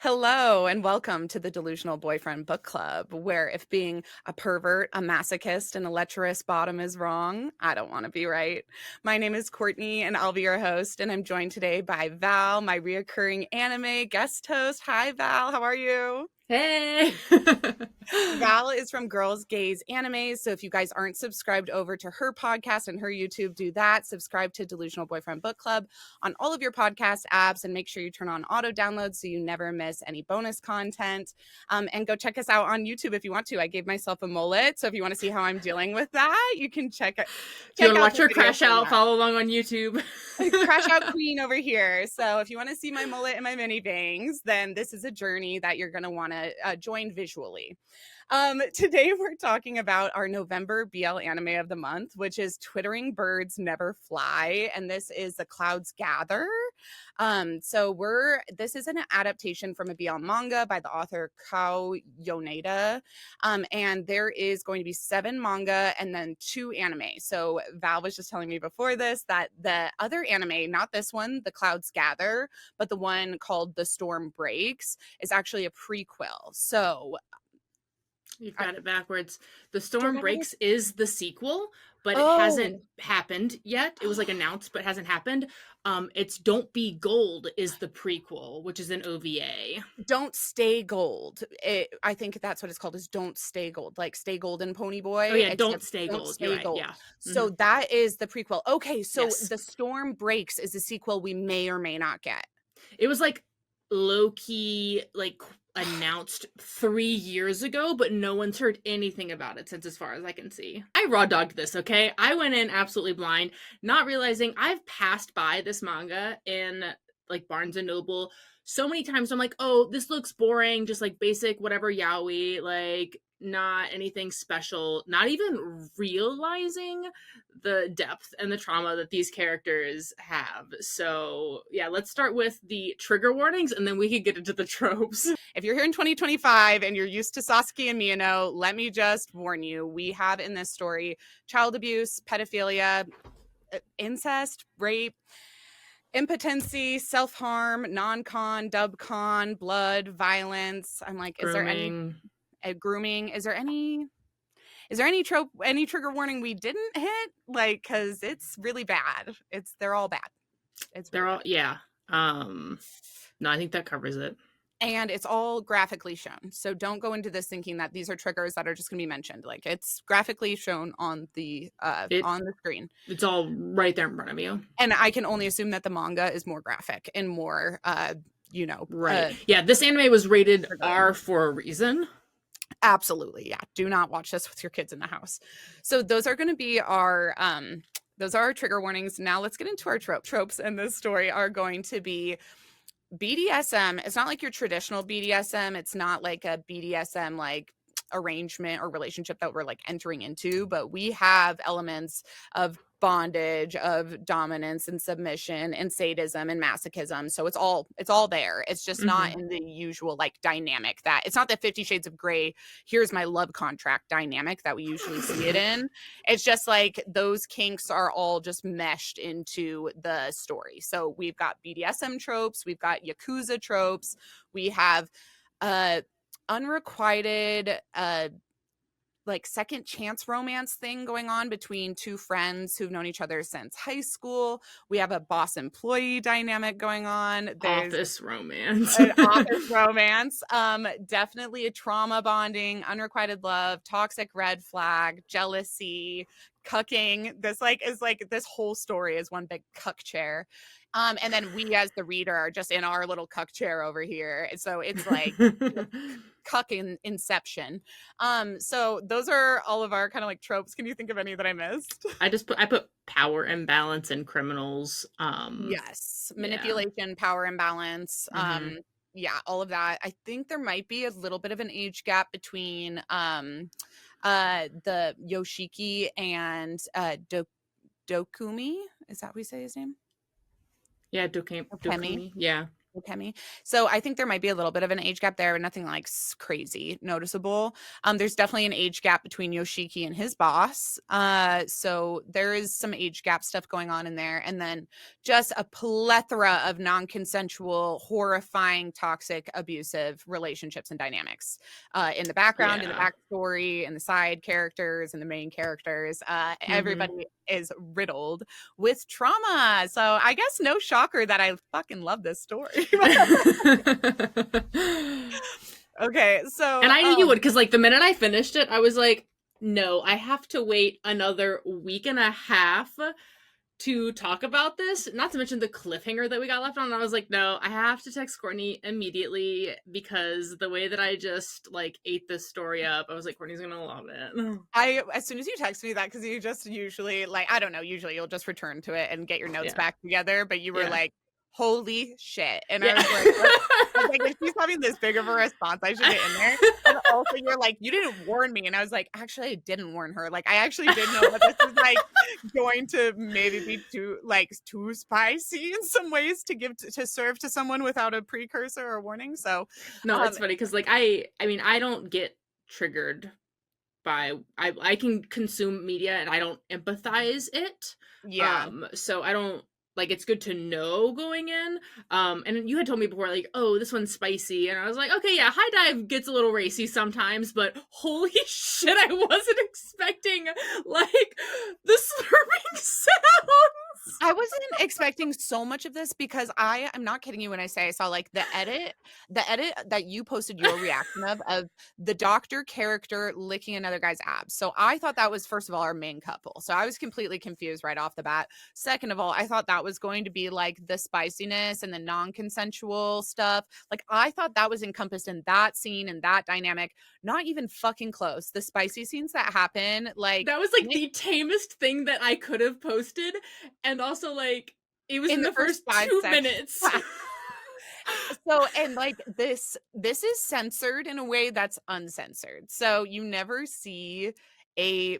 Hello and welcome to the Delusional Boyfriend Book Club, where if being a pervert, a masochist, and a lecherous bottom is wrong, I don't want to be right. My name is Courtney and I'll be your host, and I'm joined today by Val, my reoccurring anime guest host. Hi Val, how are you? Hey. Val is from Girls Gaze Animes, so if you guys aren't subscribed over to her podcast and her YouTube, do that. Subscribe to Delusional Boyfriend Book Club on all of your podcast apps and make sure you turn on auto downloads so you never miss any bonus content. And go check us out on YouTube if you want to. I gave myself a mullet, so if you want to see how I'm dealing with that, you can check If you want to out watch the her video crash from out, that. follow along on YouTube. Crash out queen over here. So if you want to see my mullet and my mini bangs, then this is a journey that you're going to want to join visually. Today we're talking about our November BL anime of the month, which is Twittering Birds Never Fly, and this is The Clouds Gather. This is an adaptation from a BL manga by the author Kao Yoneda, and there is going to be 7 manga and then 2 anime. So Val was just telling me before this that the other anime, not this one, The Clouds Gather, but the one called The Storm Breaks, is actually a prequel. So You've got it backwards. The Storm Breaks is the sequel, but it Oh, hasn't happened yet. It was like announced, but hasn't happened. It's Don't Be Gold is the prequel, which is an OVA. Don't Stay Gold. I think that's what it's called, is Don't Stay Gold, like Stay Golden Pony Boy. Oh yeah, Don't Except Stay Don't Gold. You're Stay right. Gold. Yeah. So that is the prequel. Okay, so Yes. The Storm Breaks is a sequel we may or may not get. It was like low key, like announced 3 years ago, but no one's heard anything about it since, as far as I can see. I raw dogged this, okay? I went in absolutely blind, not realizing I've passed by this manga in like Barnes and Noble so many times. I'm like, oh, this looks boring, just like basic whatever yaoi, like not anything special, not even realizing the depth and the trauma that these characters have. So yeah, let's start with the trigger warnings and then we can get into the tropes. If you're here in 2025 and you're used to Sasuke and Miyano, let me just warn you, we have in this story child abuse, pedophilia, incest, rape, impotency, self-harm, non-con, dub-con, blood, violence. I'm like, is there any grooming? Is there any trope, any trigger warning we didn't hit? Like, because it's really bad. They're all bad. They're all, yeah. No, I think that covers it. And it's all graphically shown. So don't go into this thinking that these are triggers that are just going to be mentioned. Like, it's graphically shown on the screen. It's all right there in front of you. And I can only assume that the manga is more graphic and more, right. Yeah, this anime was rated R for a reason. Absolutely, yeah. Do not watch this with your kids in the house. So those are going to be our trigger warnings. Now let's get into our tropes. And this story are going to be BDSM. It's not like your traditional BDSM. It's not like a BDSM like arrangement or relationship that we're like entering into, but we have elements of bondage, of dominance and submission and sadism and masochism. So it's all there. It's just not in the usual like dynamic that it's not the 50 Shades of Grey, here's my love contract dynamic that we usually see it in. It's just like those kinks are all just meshed into the story. So we've got BDSM tropes, we've got Yakuza tropes, we have unrequited like second chance romance thing going on between two friends who've known each other since high school. We have a boss employee dynamic going on. There's office romance. An office romance. Definitely a trauma bonding, unrequited love, toxic red flag, jealousy, cucking. This whole story is one big cuck chair. And then we as the reader are just in our little cuck chair over here. So it's like cucking inception. So those are all of our kind of like tropes. Can you think of any that I missed? I put power imbalance and criminals. Yes. Manipulation, power imbalance. Yeah, all of that. I think there might be a little bit of an age gap between the Yoshiki and Dokumi. Is that how we say his name? Yeah, Dokumi. Yeah. Kemi. So I think there might be a little bit of an age gap there, but nothing like crazy noticeable. There's definitely an age gap between Yoshiki and his boss. So there is some age gap stuff going on in there. And then just a plethora of non-consensual, horrifying, toxic, abusive relationships and dynamics in the background, in the Yeah. backstory, in the side characters, and the main characters. Everybody is riddled with trauma. So I guess no shocker that I fucking love this story. Okay, so And I knew you would, because like the minute I finished it, I was like, no, I have to wait another week and a half to talk about this. Not to mention the cliffhanger that we got left on. And I was like, no, I have to text Courtney immediately, because the way that I just like ate this story up, I was like, Courtney's gonna love it. as soon as you text me that, because you just usually like, I don't know, usually you'll just return to it and get your notes Yeah. back together, but you were Yeah. like, holy shit. And Yeah. I was like, if she's having this big of a response, I should get in there. And also you're like, you didn't warn me. And I was like, actually, I didn't warn her. Like, I actually did know that this is like going to maybe be too spicy in some ways to give to serve to someone without a precursor or warning. So No, it's funny because like I mean, I don't get triggered by I can consume media and I don't empathize it. yeah. So I don't like, it's good to know going in. And you had told me before, like, oh, this one's spicy, and I was like, okay, yeah, High Dive gets a little racy sometimes, but holy shit, I wasn't expecting like the slurping sounds. I wasn't expecting so much of this because I'm not kidding you when I say I saw like the edit that you posted your reaction of the doctor character licking another guy's abs. So I thought that was, first of all, our main couple. So I was completely confused right off the bat. Second of all, I thought that was going to be like the spiciness and the non-consensual stuff. Like I thought that was encompassed in that scene and that dynamic. Not even fucking close. The spicy scenes that happen, like That was like the tamest thing that I could have posted, and also like it was in the the first five 2 seconds. minutes. So, and like this is censored in a way that's uncensored. So you never see a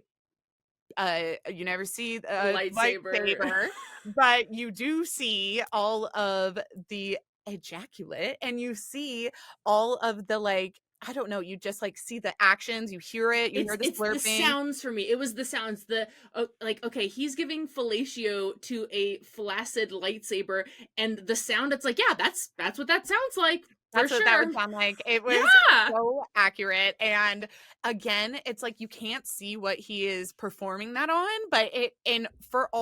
lightsaber, but you do see all of the ejaculate, and you see all of the like, I don't know, you just like see the actions, you hear it, you hear the It's the slurping. sounds for me. It was the sounds. The like, okay, he's giving fellatio to a flaccid lightsaber, and the sound. It's like, yeah, that's what that sounds like for That's what that sure. would sound like. It was Yeah, so accurate. And again, it's like you can't see what he is performing that on, but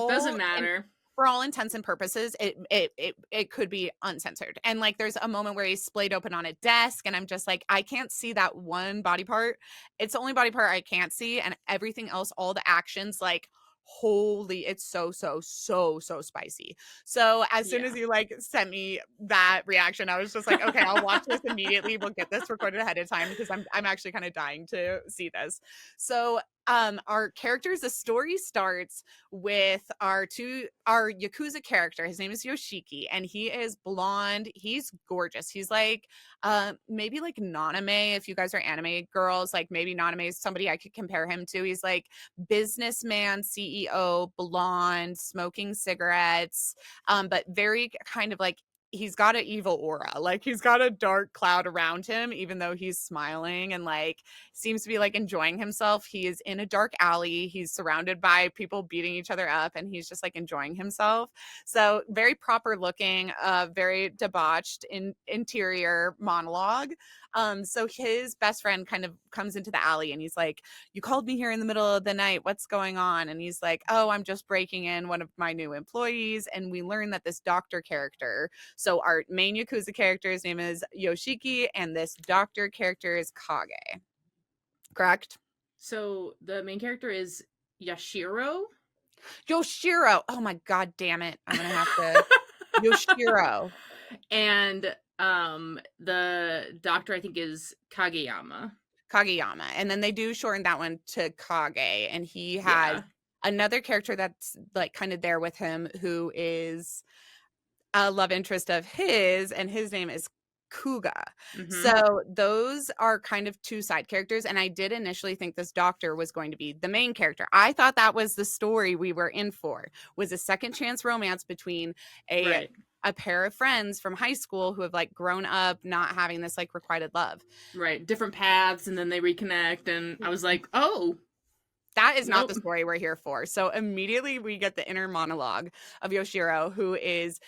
doesn't matter. for all intents and purposes, it could be uncensored. And like there's a moment where he's splayed open on a desk, and I'm just like, I can't see that one body part. It's the only body part I can't see, and everything else, all the actions, like holy, it's so spicy. So as soon Yeah. as you like sent me that reaction, I was just like, okay, I'll watch this immediately. We'll get this recorded ahead of time because I'm actually kind of dying to see this. So our characters, the story starts with our Yakuza character. His name is Yoshiki, and he is blonde. He's gorgeous. He's like maybe like Naname, if you guys are anime girls, like maybe Naname is somebody I could compare him to. He's like businessman, CEO, blonde, smoking cigarettes, but very kind of like, he's got an evil aura. Like he's got a dark cloud around him, even though he's smiling and like seems to be like enjoying himself. He is in a dark alley. He's surrounded by people beating each other up, and he's just like enjoying himself. So very proper looking, very debauched interior monologue. So his best friend kind of comes into the alley, and he's like, you called me here in the middle of the night. What's going on? And he's like, oh, I'm just breaking in one of my new employees. And we learn that this doctor character, so our main Yakuza character's name is Yoshiki, and this doctor character is Kage. Correct? So the main character is Yashiro. Yoshiro. Oh my god damn it. I'm gonna have to Yoshiro. And the doctor, I think, is Kageyama. And then they do shorten that one to Kage, and he has another character that's like kind of there with him who is a love interest of his, and his name is Kuga. Mm-hmm. So those are kind of two side characters. And I did initially think this doctor was going to be the main character. I thought that was the story we were in for, was a second chance romance between a Right. a pair of friends from high school who have like grown up not having this like requited love. Right. Different paths, and then they reconnect, and I was like, oh, That is not nope. the story we're here for. So immediately we get the inner monologue of Yoshiro, who is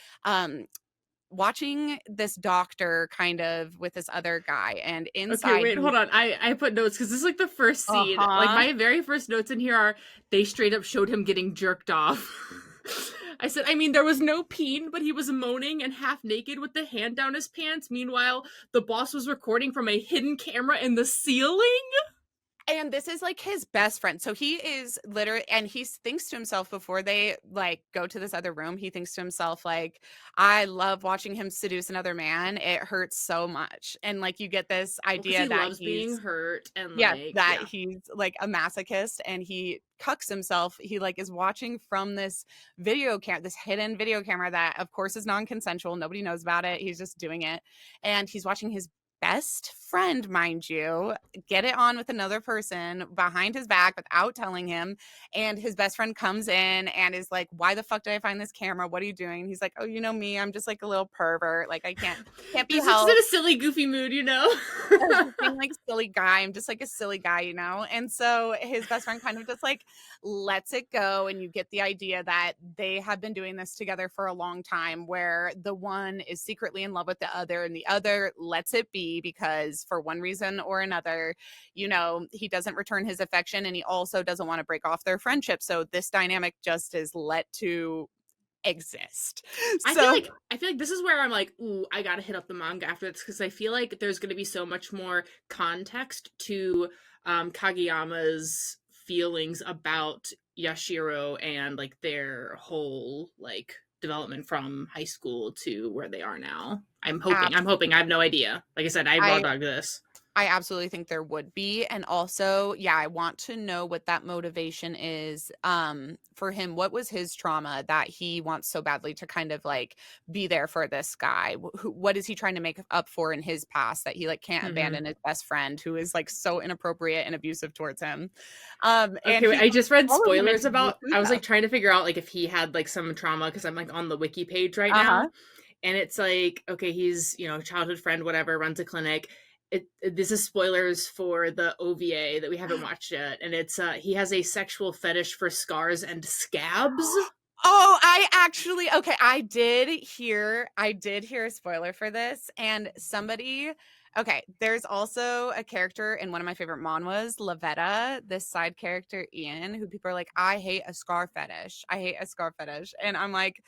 watching this doctor kind of with this other guy, and Okay, inside wait, he's hold on. I put notes because this is like the first scene. Like uh-huh. my very first notes in here are they straight up showed him getting jerked off. I said, I mean, there was no peen, but he was moaning and half naked with the hand down his pants. Meanwhile, the boss was recording from a hidden camera in the ceiling. And this is like his best friend. So he is literally, and he thinks to himself before they like go to this other room, he thinks to himself, like, I love watching him seduce another man. It hurts so much. And like you get this Well, because idea he that loves being he's, hurt and yeah, like, that yeah. he's like a masochist and he cucks himself. He like is watching from this video camera, this hidden video camera that of course is non-consensual. Nobody knows about it. He's just doing it. And he's watching his best friend, mind you, get it on with another person behind his back without telling him. And his best friend comes in and is like, why the fuck did I find this camera? What are you doing? He's like, oh, you know me, I'm just like a little pervert. Like I can't be This is just in helped. a silly, goofy mood, you know? I'm just being like silly guy. I'm just like a silly guy, you know? And so his best friend kind of just like lets it go. And you get the idea that they have been doing this together for a long time, where the one is secretly in love with the other and the other lets it be because for one reason or another, you know, he doesn't return his affection and he also doesn't want to break off their friendship. So this dynamic just is let to exist. So I feel like this is where I'm like, ooh, I gotta hit up the manga after this because I feel like there's gonna be so much more context to Kageyama's feelings about Yashiro and like their whole like development from high school to where they are now. I'm hoping. I'm abs- hoping. I have no idea. Like I said, I raw I dog this. I absolutely think there would be. And also, yeah, I want to know what that motivation is for him. What was his trauma that he wants so badly to kind of like be there for this guy? What is he trying to make up for in his past that he like can't Mm-hmm. abandon his best friend who is like so inappropriate and abusive towards him? And Okay, wait, he I just read followed him spoilers into about. I was Yakuza. like trying to figure out like if he had like some trauma because I'm like on the wiki page right Uh-huh. now, and it's like okay, he's childhood friend, whatever, runs a clinic. This is spoilers for the OVA that we haven't watched yet, and it's he has a sexual fetish for scars and scabs. Oh, I actually okay, I did hear a spoiler for this and somebody okay, there's also a character in one of my favorite manhwas, Lavetta, this side character Ian, who people are like, I hate a scar fetish. I hate a scar fetish. And I'm like,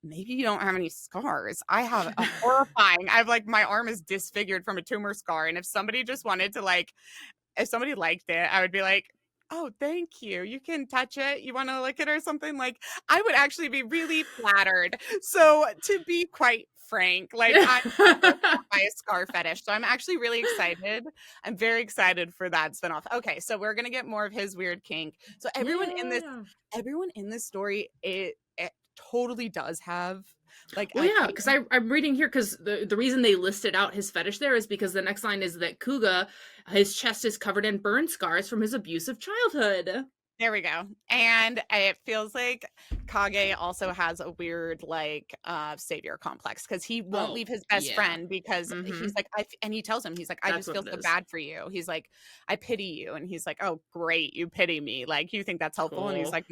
maybe you don't have any scars. I have a horrifying. I've like my arm is disfigured from a tumor scar. And if somebody just wanted to like if somebody liked it, I would be like, "Oh, thank you. You can touch it. You wanna lick it or something?" Like, I would actually be really flattered. So, to be quite frank, like, I'm grossed out by a scar fetish, so I'm actually really excited. I'm very excited for that spinoff. Okay, so we're gonna get more of his weird kink. So, Yeah. everyone in this story, it totally does have, like, Well, a yeah, kink. because I'm reading here because the reason they listed out his fetish there is because the next line is that Kuga, his chest is covered in burn scars from his abusive childhood. There we go. And it feels like Kage also has a weird like savior complex because he won't Oh, leave his best yeah. friend because Mm-hmm. he's like and he tells him he's like I That's just what feel it so is. bad for you. He's like I pity you and he's like oh great you pity me like you think that's helpful and he's Cool. like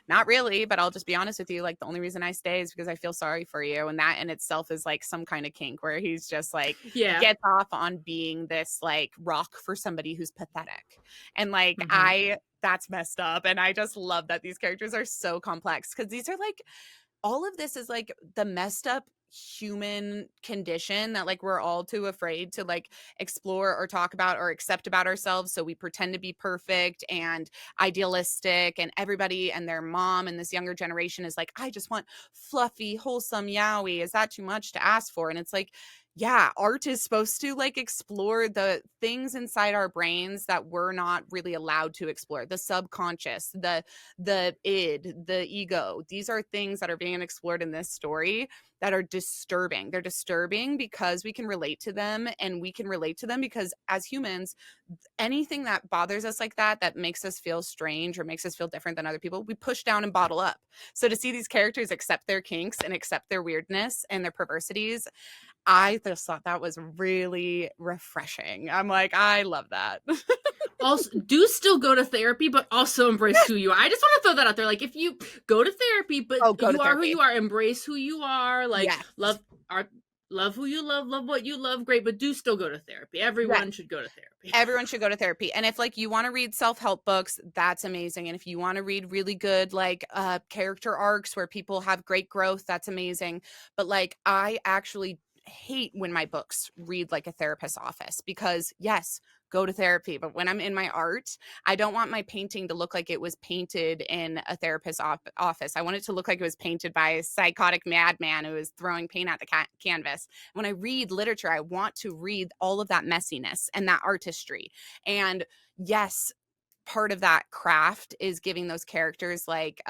not really but I'll just be honest with you like the only reason I stay is because I feel sorry for you and that in itself is like some kind of kink where he's just like Yeah. gets off on being this like rock for somebody who's pathetic and like Mm-hmm. I that's messed up. And I just love that these characters are so complex because these are like all of this is like the messed up human condition that like we're all too afraid to like explore or talk about or accept about ourselves so we pretend to be perfect and idealistic and everybody and their mom and this younger generation is like I just want fluffy wholesome yaoi is that too much to ask for and it's like Yeah, art is supposed to like explore the things inside our brains that we're not really allowed to explore. The subconscious, the id, the ego. These are things that are being explored in this story that are disturbing. They're disturbing because we can relate to them, and we can relate to them because as humans, anything that bothers us like that, that makes us feel strange or makes us feel different than other people, we push down and bottle up. So to see these characters accept their kinks and accept their weirdness and their perversities, I just thought that was really refreshing. I'm like, I love that. Also, do still go to therapy, but also embrace who you are. I just want to throw that out there. Like, if you go to therapy, but Oh, go to you are who therapy. you are, embrace who you are. Like, Yes. art, love who you love what you love. Great, but do still go to therapy. Yes. Everyone should go to therapy. Everyone should go to therapy. And if like you want to read self-help books, that's amazing. And if you want to read really good like character arcs where people have great growth, that's amazing. But like I actually hate when my books read like a therapist's office because yes, go to therapy, but when I'm in my art, I don't want my painting to look like it was painted in a therapist's office. I want it to look like it was painted by a psychotic madman who is throwing paint at the canvas. When I read literature, I want to read all of that messiness and that artistry. And yes, part of that craft is giving those characters like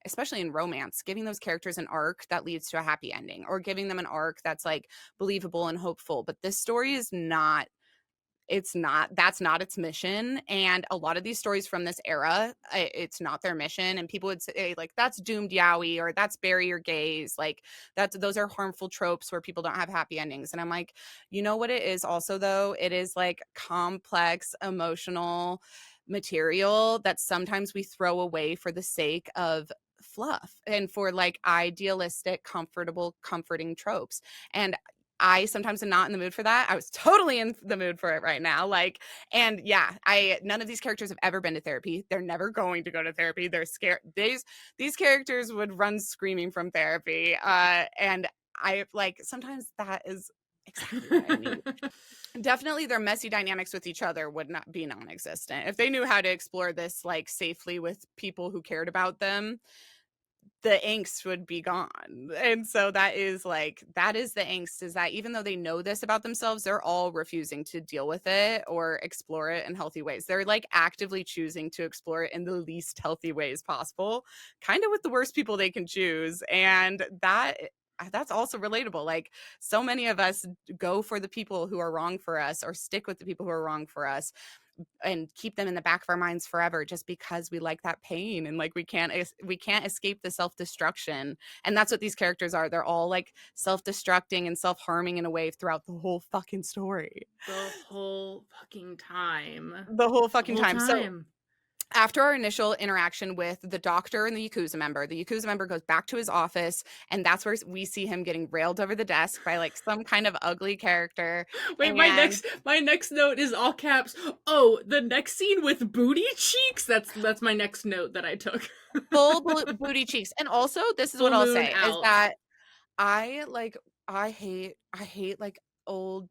especially in romance, giving those characters an arc that leads to a happy ending or giving them an arc that's like believable and hopeful. But this story is not, it's not, that's not its mission. And a lot of these stories from this era, it's not their mission. And people would say like that's doomed yaoi or that's bury your gays, like that's, those are harmful tropes where people don't have happy endings. And I'm like, you know what it is also though, it is like complex emotional material that sometimes we throw away for the sake of fluff and for like idealistic comfortable comforting tropes. And I sometimes am not in the mood for that. I was totally in the mood for it right now. Like, and yeah, I, none of these characters have ever been to therapy. They're never going to go to therapy. They're scared. These characters would run screaming from therapy. And I like sometimes that is exactly what I need. Definitely their messy dynamics with each other would not be non-existent. If they knew how to explore this like safely with people who cared about them, the angst would be gone. And so that is like, that is the angst, is that even though they know this about themselves, they're all refusing to deal with it or explore it in healthy ways. They're like actively choosing to explore it in the least healthy ways possible, kind of with the worst people they can choose. And that's also relatable. Like so many of us go for the people who are wrong for us or stick with the people who are wrong for us and keep them in the back of our minds forever just because we like that pain and like we can't escape the self-destruction. And that's what these characters are. They're all like self-destructing and self-harming in a way throughout the whole fucking story, The whole fucking time. the whole The fucking whole time. So time. after our initial interaction with the doctor and the Yakuza member goes back to his office, and that's where we see him getting railed over the desk by like some kind of ugly character. Wait, And my next note is all caps. Oh, the next scene with booty cheeks. That's my next note that I took. full booty cheeks. And also, this is what Full I'll moon say is out. that I like I hate like old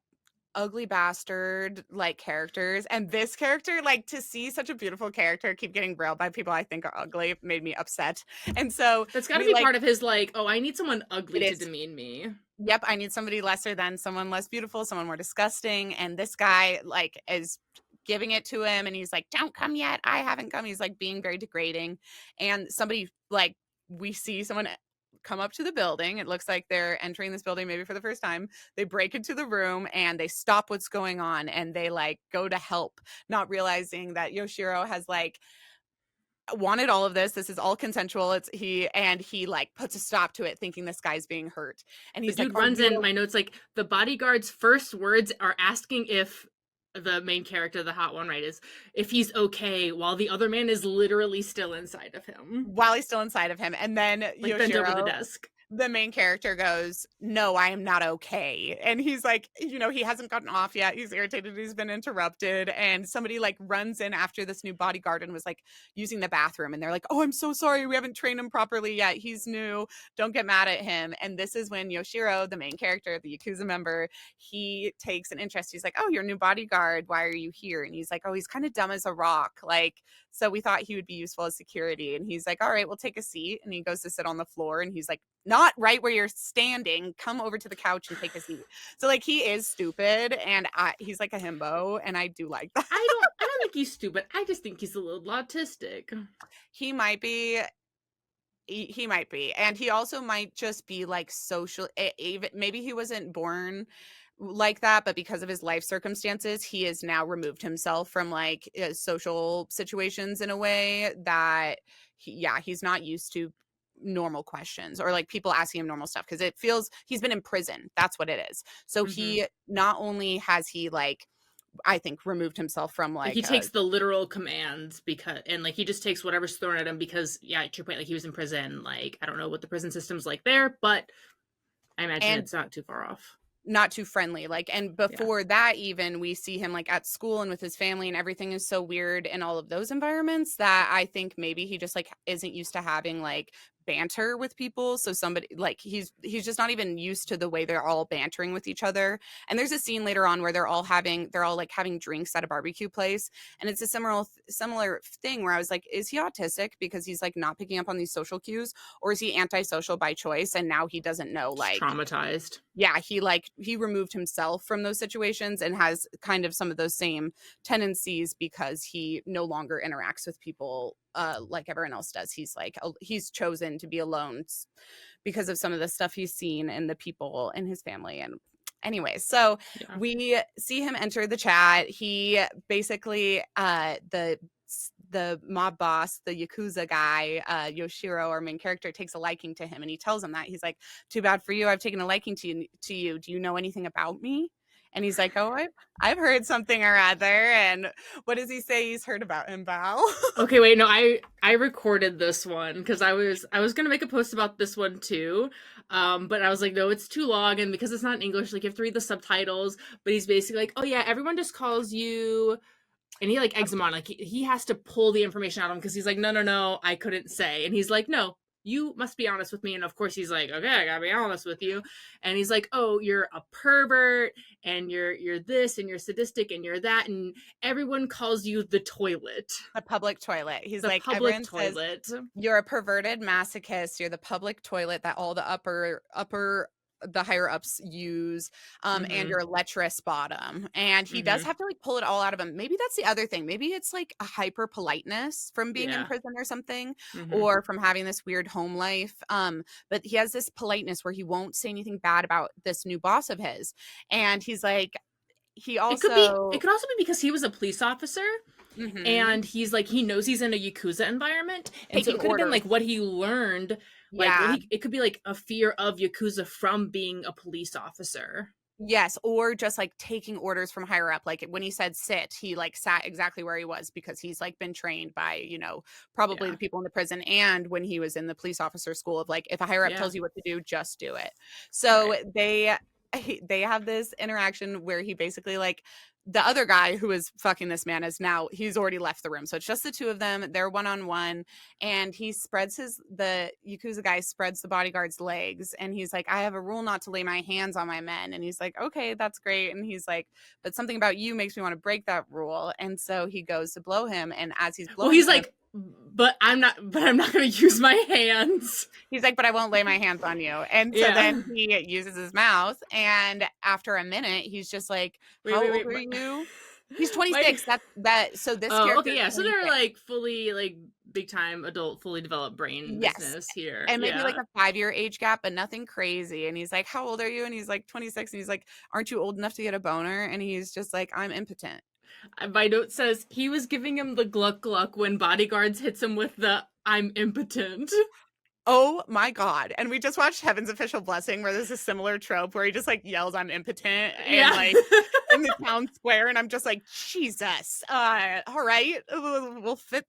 ugly bastard like characters, and this character, like to see such a beautiful character keep getting railed by people I think are ugly made me upset. And so That's got to we be like, part of his like. Oh, I need someone it ugly to is, demean me. yep, I need somebody lesser than, someone less beautiful, someone more disgusting. And this guy like is giving it to him and he's like, don't come yet, I haven't come. He's like being very degrading. And somebody like, we see someone come up to the building, it looks like they're entering this building maybe for the first time. They break into the room and they stop what's going on and they like go to help, not realizing that Yoshiro has like wanted all of this. This is all consensual. It's he like puts a stop to it thinking this guy's being hurt. And The he's like, dude are runs you in. My notes like the bodyguard's first words are asking if the main character, the hot one, right, is if he's okay, while the other man is literally still inside of him, while he's still inside of him. And then like bent over the Yoshiro, desk. the main character, goes, no, I am not okay. And he's like, he hasn't gotten off yet, he's irritated, he's been interrupted. And somebody like runs in after this new bodyguard and was like using the bathroom, and they're like, oh, I'm so sorry, we haven't trained him properly yet, he's new, don't get mad at him. And this is when Yoshiro, the main character, the Yakuza member, he takes an interest. He's like, oh, you're a new bodyguard, why are you here? And he's like, oh, he's kind of dumb as a rock, like, so we thought he would be useful as security. And he's like, all right, we'll take a seat. And he goes to sit on the floor and he's like not right where you're standing. Come over to the couch and take a seat. So like he is stupid, and he's like a himbo, and I do like that. I don't think he's stupid. I just think he's a little autistic. He might be. He might be, and he also might just be like social. Even maybe he wasn't born like that, but because of his life circumstances, he has now removed himself from like social situations in a way that he's not used to normal questions or like people asking him normal stuff because it feels he's been in prison. That's what it is. So Mm-hmm. he not only has he like I think removed himself from Like he like takes the literal commands because, and like he just takes whatever's thrown at him because, yeah, at your point, like he was in prison. Like I don't know what the prison system's like there, but I imagine and it's not too far off. not too friendly like and Yeah. before that even we see him like at school and with his family and everything is so weird in all of those environments that I think maybe he just like isn't used to having like banter with people so somebody like he's just not even used to the way they're all bantering with each other and there's a scene later on where they're all like having drinks at a barbecue place and it's a similar thing where I was like is he autistic because he's like not picking up on these social cues or is he antisocial by choice and now he doesn't know Just like traumatized. yeah, he removed himself from those situations and has kind of some of those same tendencies because he no longer interacts with people like everyone else does. He's like he's chosen to be alone because of some of the stuff he's seen and the people in his family and anyway, so Yeah. we see him enter the chat. He basically the mob boss, the Yakuza guy, Yoshiro, our main character, takes a liking to him and he tells him that. He's like, too bad for you. I've taken a liking to you. Do you know anything about me? And he's like, oh, I've heard something or other. And what does he say he's heard about him, Val? Okay, wait, no, I recorded this one because I was gonna make a post about this one too, but I was like, no, it's too long, and because it's not in English, like you have to read the subtitles. But he's basically like, oh yeah, everyone just calls you, and he like eggs him on, like he has to pull the information out of him because he's like, no, no, no, I couldn't say, and he's like, no. You must be honest with me. And of course he's like, okay, I gotta be honest with you. And he's like, oh, you're a pervert and you're this and you're sadistic and you're that. And everyone calls you the toilet. The public toilet. He's The like, public everyone says toilet. you're a perverted masochist. You're the public toilet that all the the higher ups use and Mhm. you're a lecherous bottom and he does Mhm. have to like pull it all out of him. Maybe that's the other thing. Maybe it's like a hyper politeness from being in Yeah. prison or something Mhm. or from having this weird home life but he has this politeness where he won't say anything bad about this new boss of his and he's like he It also could also be because he was a police officer mhm, and he's like he knows he's in a yakuza environment, and so taking it could have been orders. like what he learned, like Yeah. it could be like a fear of yakuza from being a police officer. Yes, or just, like, taking orders from higher up, like, when he said sit, he, like, sat exactly where he was because he's, like, been trained by, probably Yeah. the people in the prison and when he was in the police officer school of, like, if a higher up Yeah. tells you what to do, just do it. So, Right. they have this interaction where he basically, like the other guy who is fucking this man is now he's already left the room, so it's just the 2 of them, they're one-on-one, and the Yakuza guy spreads the bodyguard's legs and he's like, I have a rule not to lay my hands on my men. And he's like, okay, that's great. And he's like, but something about you makes me want to break that rule. And so he goes to blow him. And as he's Well, blowing he's him, like, but I'm not going to use my hands. he's like, but I won't lay my hands on you. And so Yeah. then he uses his mouth. And after a minute, he's just like, Wait, how wait, old wait. are you? He's My 26. So this Oh, character okay, is yeah. So they're 26. like fully like big time adult, fully developed brain Yes. business here. And maybe like Yeah. a 5-year age gap, but nothing crazy. And he's like, how old are you? And he's like 26. And he's like, aren't you old enough to get a boner? And he's just like, I'm impotent. My note says he was giving him the gluck gluck when bodyguards hits him with the I'm impotent. Oh my God. And we just watched Heaven's Official Blessing where there's a similar trope where he just like yells, I'm impotent and Yeah. like in the town square. And I'm just like, Jesus. All right. We'll fit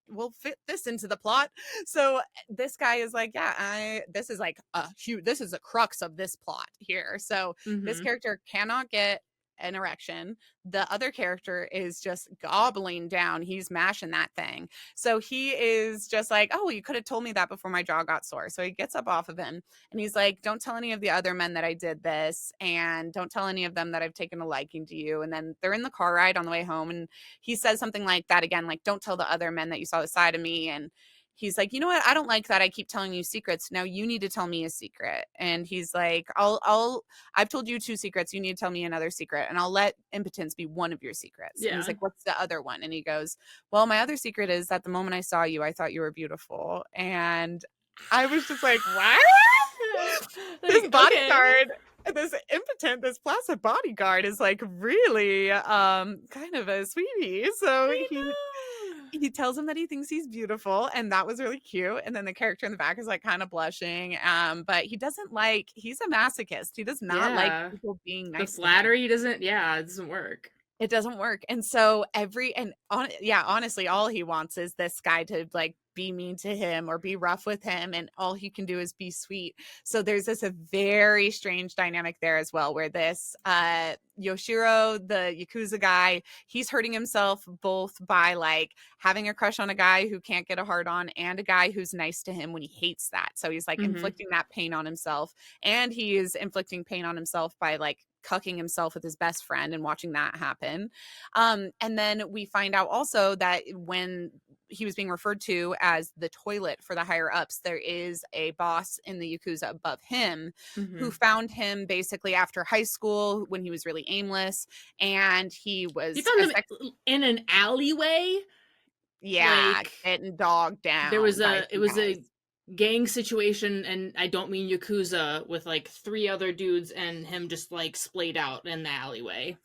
this into the plot. So this guy is like, yeah, this is like this is a crux of this plot here. So this Mhm. character cannot get an erection. The other character is just gobbling down. He's mashing that thing. So he is just like, oh, you could have told me that before my jaw got sore. So he gets up off of him and he's like, don't tell any of the other men that I did this. And don't tell any of them that I've taken a liking to you. And then they're in the car ride on the way home. And he says something like that again, like, don't tell the other men that you saw the side of me. And he's like, you know what? I don't like that. I keep telling you secrets. Now you need to tell me a secret. And he's like, I've told you two secrets. You need to tell me another secret, and I'll let impotence be one of your secrets. And he's Yeah. like, what's the other one? And he goes, well, my other secret is that the moment I saw you, I thought you were beautiful. And I was just like, what? This Like, okay. bodyguard, this impotent, this placid bodyguard is like really kind of a sweetie. So I he tells him that he thinks he's beautiful, and that was really cute. And then the character in the back is like kind of blushing. But he doesn't like, he's a masochist. He does not like Yeah. people being The nice to him. flattery doesn't, yeah, it doesn't work. It doesn't work. And so yeah, honestly, all he wants is this guy to like be mean to him or be rough with him, and all he can do is be sweet. So there's this a very strange dynamic there as well, where this Yoshiro, the Yakuza guy, he's hurting himself both by like having a crush on a guy who can't get a hard on, and a guy who's nice to him when he hates that. So he's like Mhm. inflicting that pain on himself, and he is inflicting pain on himself by like cucking himself with his best friend and watching that happen. And then we find out also that when he was being referred to as the toilet for the higher ups, there is a boss in the Yakuza above him who Mhm. found him basically after high school when he was really aimless, and he You was found a him in an alleyway? yeah, Like, getting dogged there down was by a it some was guys. a gang situation, and I don't mean Yakuza, with, like, 3 other dudes and him just, like, splayed out in the alleyway.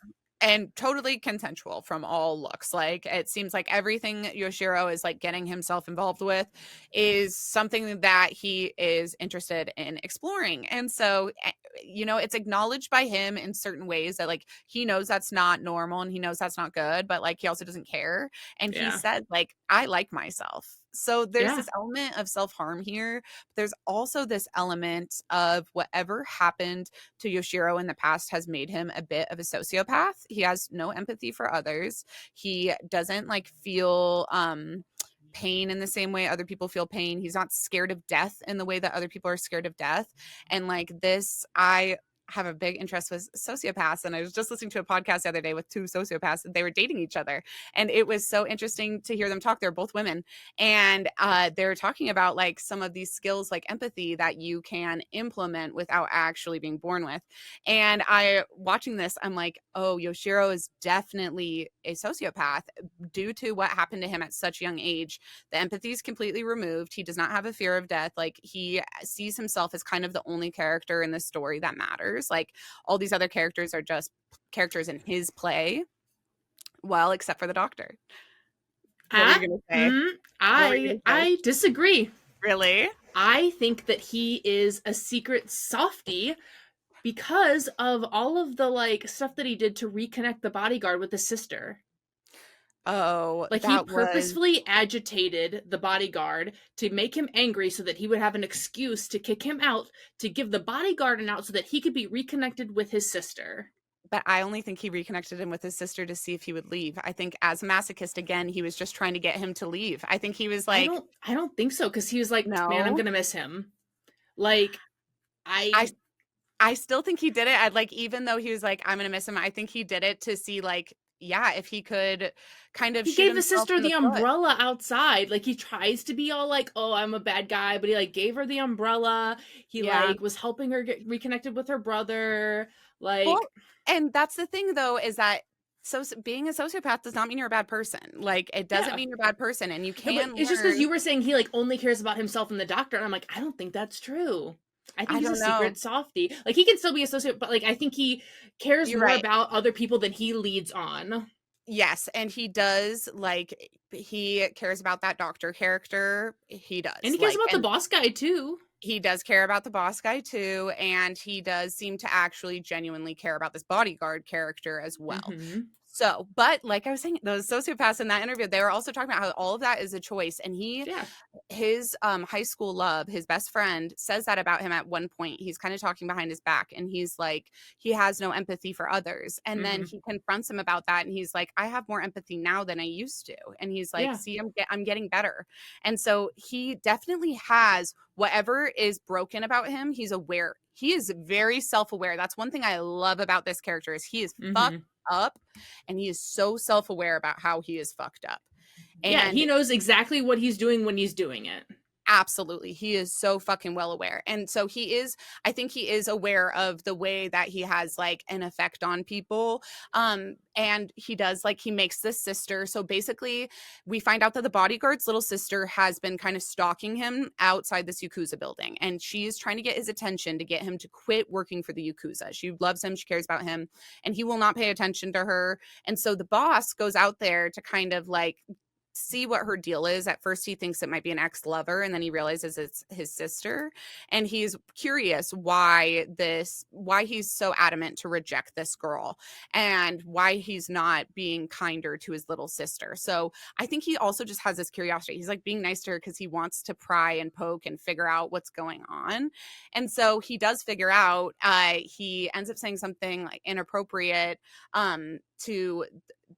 And totally consensual from all looks. Like it seems like everything Yoshiro is like getting himself involved with is something that he is interested in exploring. And so it's acknowledged by him in certain ways that like he knows that's not normal and he knows that's not good, but like he also doesn't care. And he Yeah. said like, I like myself. So there's Yeah. this element of self-harm here. There's also this element of whatever happened to Yoshiro in the past has made him a bit of a sociopath. He has no empathy for others. He doesn't like feel pain in the same way other people feel pain. He's not scared of death in the way that other people are scared of death. And like this, I have a big interest with sociopaths, and I was just listening to a podcast the other day with two sociopaths, and they were dating each other, and it was so interesting to hear them talk. They're both women, and they were talking about like some of these skills like empathy that you can implement without actually being born with. And I watching this, I'm like, oh, Yoshiro is definitely a sociopath due to what happened to him at such a young age. The empathy is completely removed. He does not have a fear of death. Like he sees himself as kind of the only character in the story that matters. Like all these other characters are just characters in his play. Well, except for the doctor. What were you I gonna say? mm, What were you gonna say? I disagree. Really? I think that he is a secret softie because of all of the, like, stuff that he did to reconnect the bodyguard with his sister. Oh, Like, he that was purposefully agitated the bodyguard to make him angry so that he would have an excuse to kick him out, to give the bodyguard an out so that he could be reconnected with his sister. but I only think he reconnected him with his sister to see if he would leave. I think as a masochist, again, he was just trying to get him to leave. I think he was like, I don't think so, because he was like, man, I'm no. gonna miss him. Like, I I I still think he did it. I'd like, even though he was like, I'm gonna miss him, I think he did it to see like, yeah, if he could kind of he shoot gave his himself sister in the the foot. umbrella outside. Like, he tries to be all like, "Oh, I'm a bad guy," but he like gave her the umbrella. He Yeah. like was helping her get reconnected with her brother. Well, Like, and that's the thing though, is that so being a sociopath does not mean you're a bad person. Like it doesn't yeah. mean you're a bad person, and you No, but can it's just because learn. you were saying he like only cares about himself and the doctor, and I'm like, I don't think that's true. I think I he's a don't know. secret softie. Like, he can still be a sociopath, but like I think he cares You're more right. about other people than he leads on. Yes, and he does like he cares about that doctor character. He And does. he cares Like about the and boss guy too. he does care about the boss guy too, and he does seem to actually genuinely care about this bodyguard character as well. Mm-hmm. So, but like I was saying, those sociopaths in that interview, they were also talking about how all of that is a choice. And Yeah. his high school love, his best friend, says that about him at one point. He's kind of talking behind his back, and he's like, he has no empathy for others. And then Mm-hmm. he confronts him about that, and he's like, I have more empathy now than I used to. And he's like, Yeah. see, I'm getting better. And so he definitely has whatever is broken about him. He's aware. He is very self-aware. That's one thing I love about this character is he is fucked Mm-hmm. up, and he is so self-aware about how he is fucked up. Yeah, And he knows exactly what he's doing when he's doing it. absolutely. He is so fucking well aware. And so I think he is aware of the way that he has like an effect on people. And he does like he makes this sister. So basically, we find out that the bodyguard's little sister has been kind of stalking him outside this Yakuza building. And she's trying to get his attention to get him to quit working for the Yakuza. She loves him, she cares about him, and he will not pay attention to her. And so the boss goes out there to kind of like see what her deal is. At first he thinks it might be an ex-lover, and then he realizes it's his sister, and he's curious why he's so adamant to reject this girl and why he's not being kinder to his little sister. So I think he also just has this curiosity. He's like being nice to her because he wants to pry and poke and figure out what's going on. And so he does figure out, he ends up saying something like inappropriate to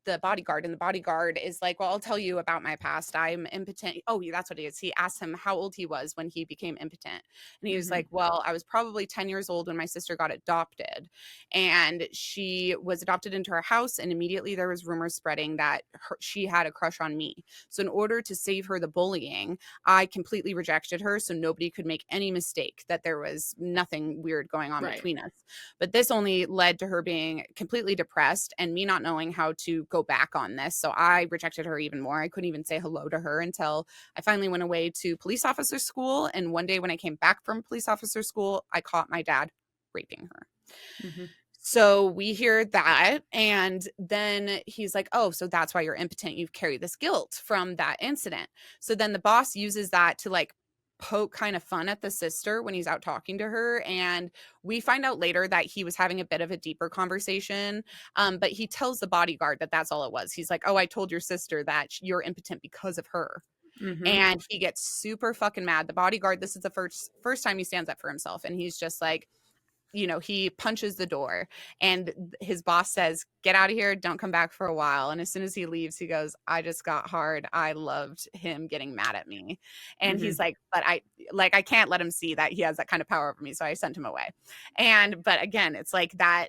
the bodyguard, and the bodyguard is like, well, I'll tell you about my past. I'm impotent. Oh, that's what it is. He asked him how old he was when he became impotent, and he was like, well, I was probably 10 years old when my sister got adopted, and she was adopted into our house, and immediately there was rumors spreading that she had a crush on me. So in order to save her the bullying, I completely rejected her so nobody could make any mistake that there was nothing weird going on between us. But this only led to her being completely depressed and me not knowing how to go back on this. So I rejected her even more. I couldn't even say hello to her until I finally went away to police officer school. And one day when I came back from police officer school, I caught my dad raping her. So we hear that, and then he's like, oh, so that's why you're impotent. You've carried this guilt from that incident. So then the boss uses that to like poke kind of fun at the sister when he's out talking to her. And we find out later that he was having a bit of a deeper conversation. But he tells the bodyguard that that's all it was. He's like, oh, I told your sister that you're impotent because of her. And he gets super fucking mad. The bodyguard, this is the first time he stands up for himself. And he's just like, he punches the door, and his boss says, get out of here, don't come back for a while. And as soon as he leaves, he goes, I just got hard. I loved him getting mad at me. And he's like, but I can't let him see that he has that kind of power over me, so I sent him away. But again, it's like that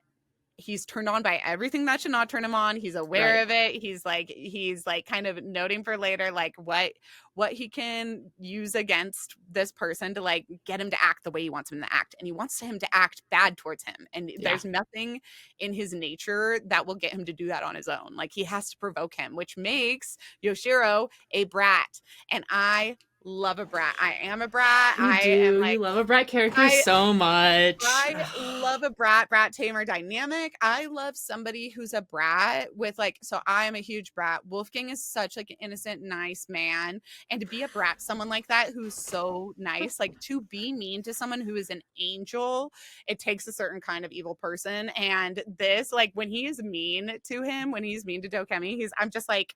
he's turned on by everything that should not turn him on. He's aware of it. He's like kind of noting for later, like what he can use against this person to like get him to act the way he wants him to act. And he wants him to act bad towards him. And there's nothing in his nature that will get him to do that on his own. Like he has to provoke him, which makes Yoshiro a brat. And I love a brat. I am a brat. You love a brat character so much. I love a brat tamer dynamic. I love somebody who's a brat with like, so I'm a huge brat. Wolfgang is such like an innocent, nice man. And to be a brat, someone like that who's so nice, like to be mean to someone who is an angel, it takes a certain kind of evil person. And this, like when he is mean to him, when he's mean to Dokemi, I'm just like,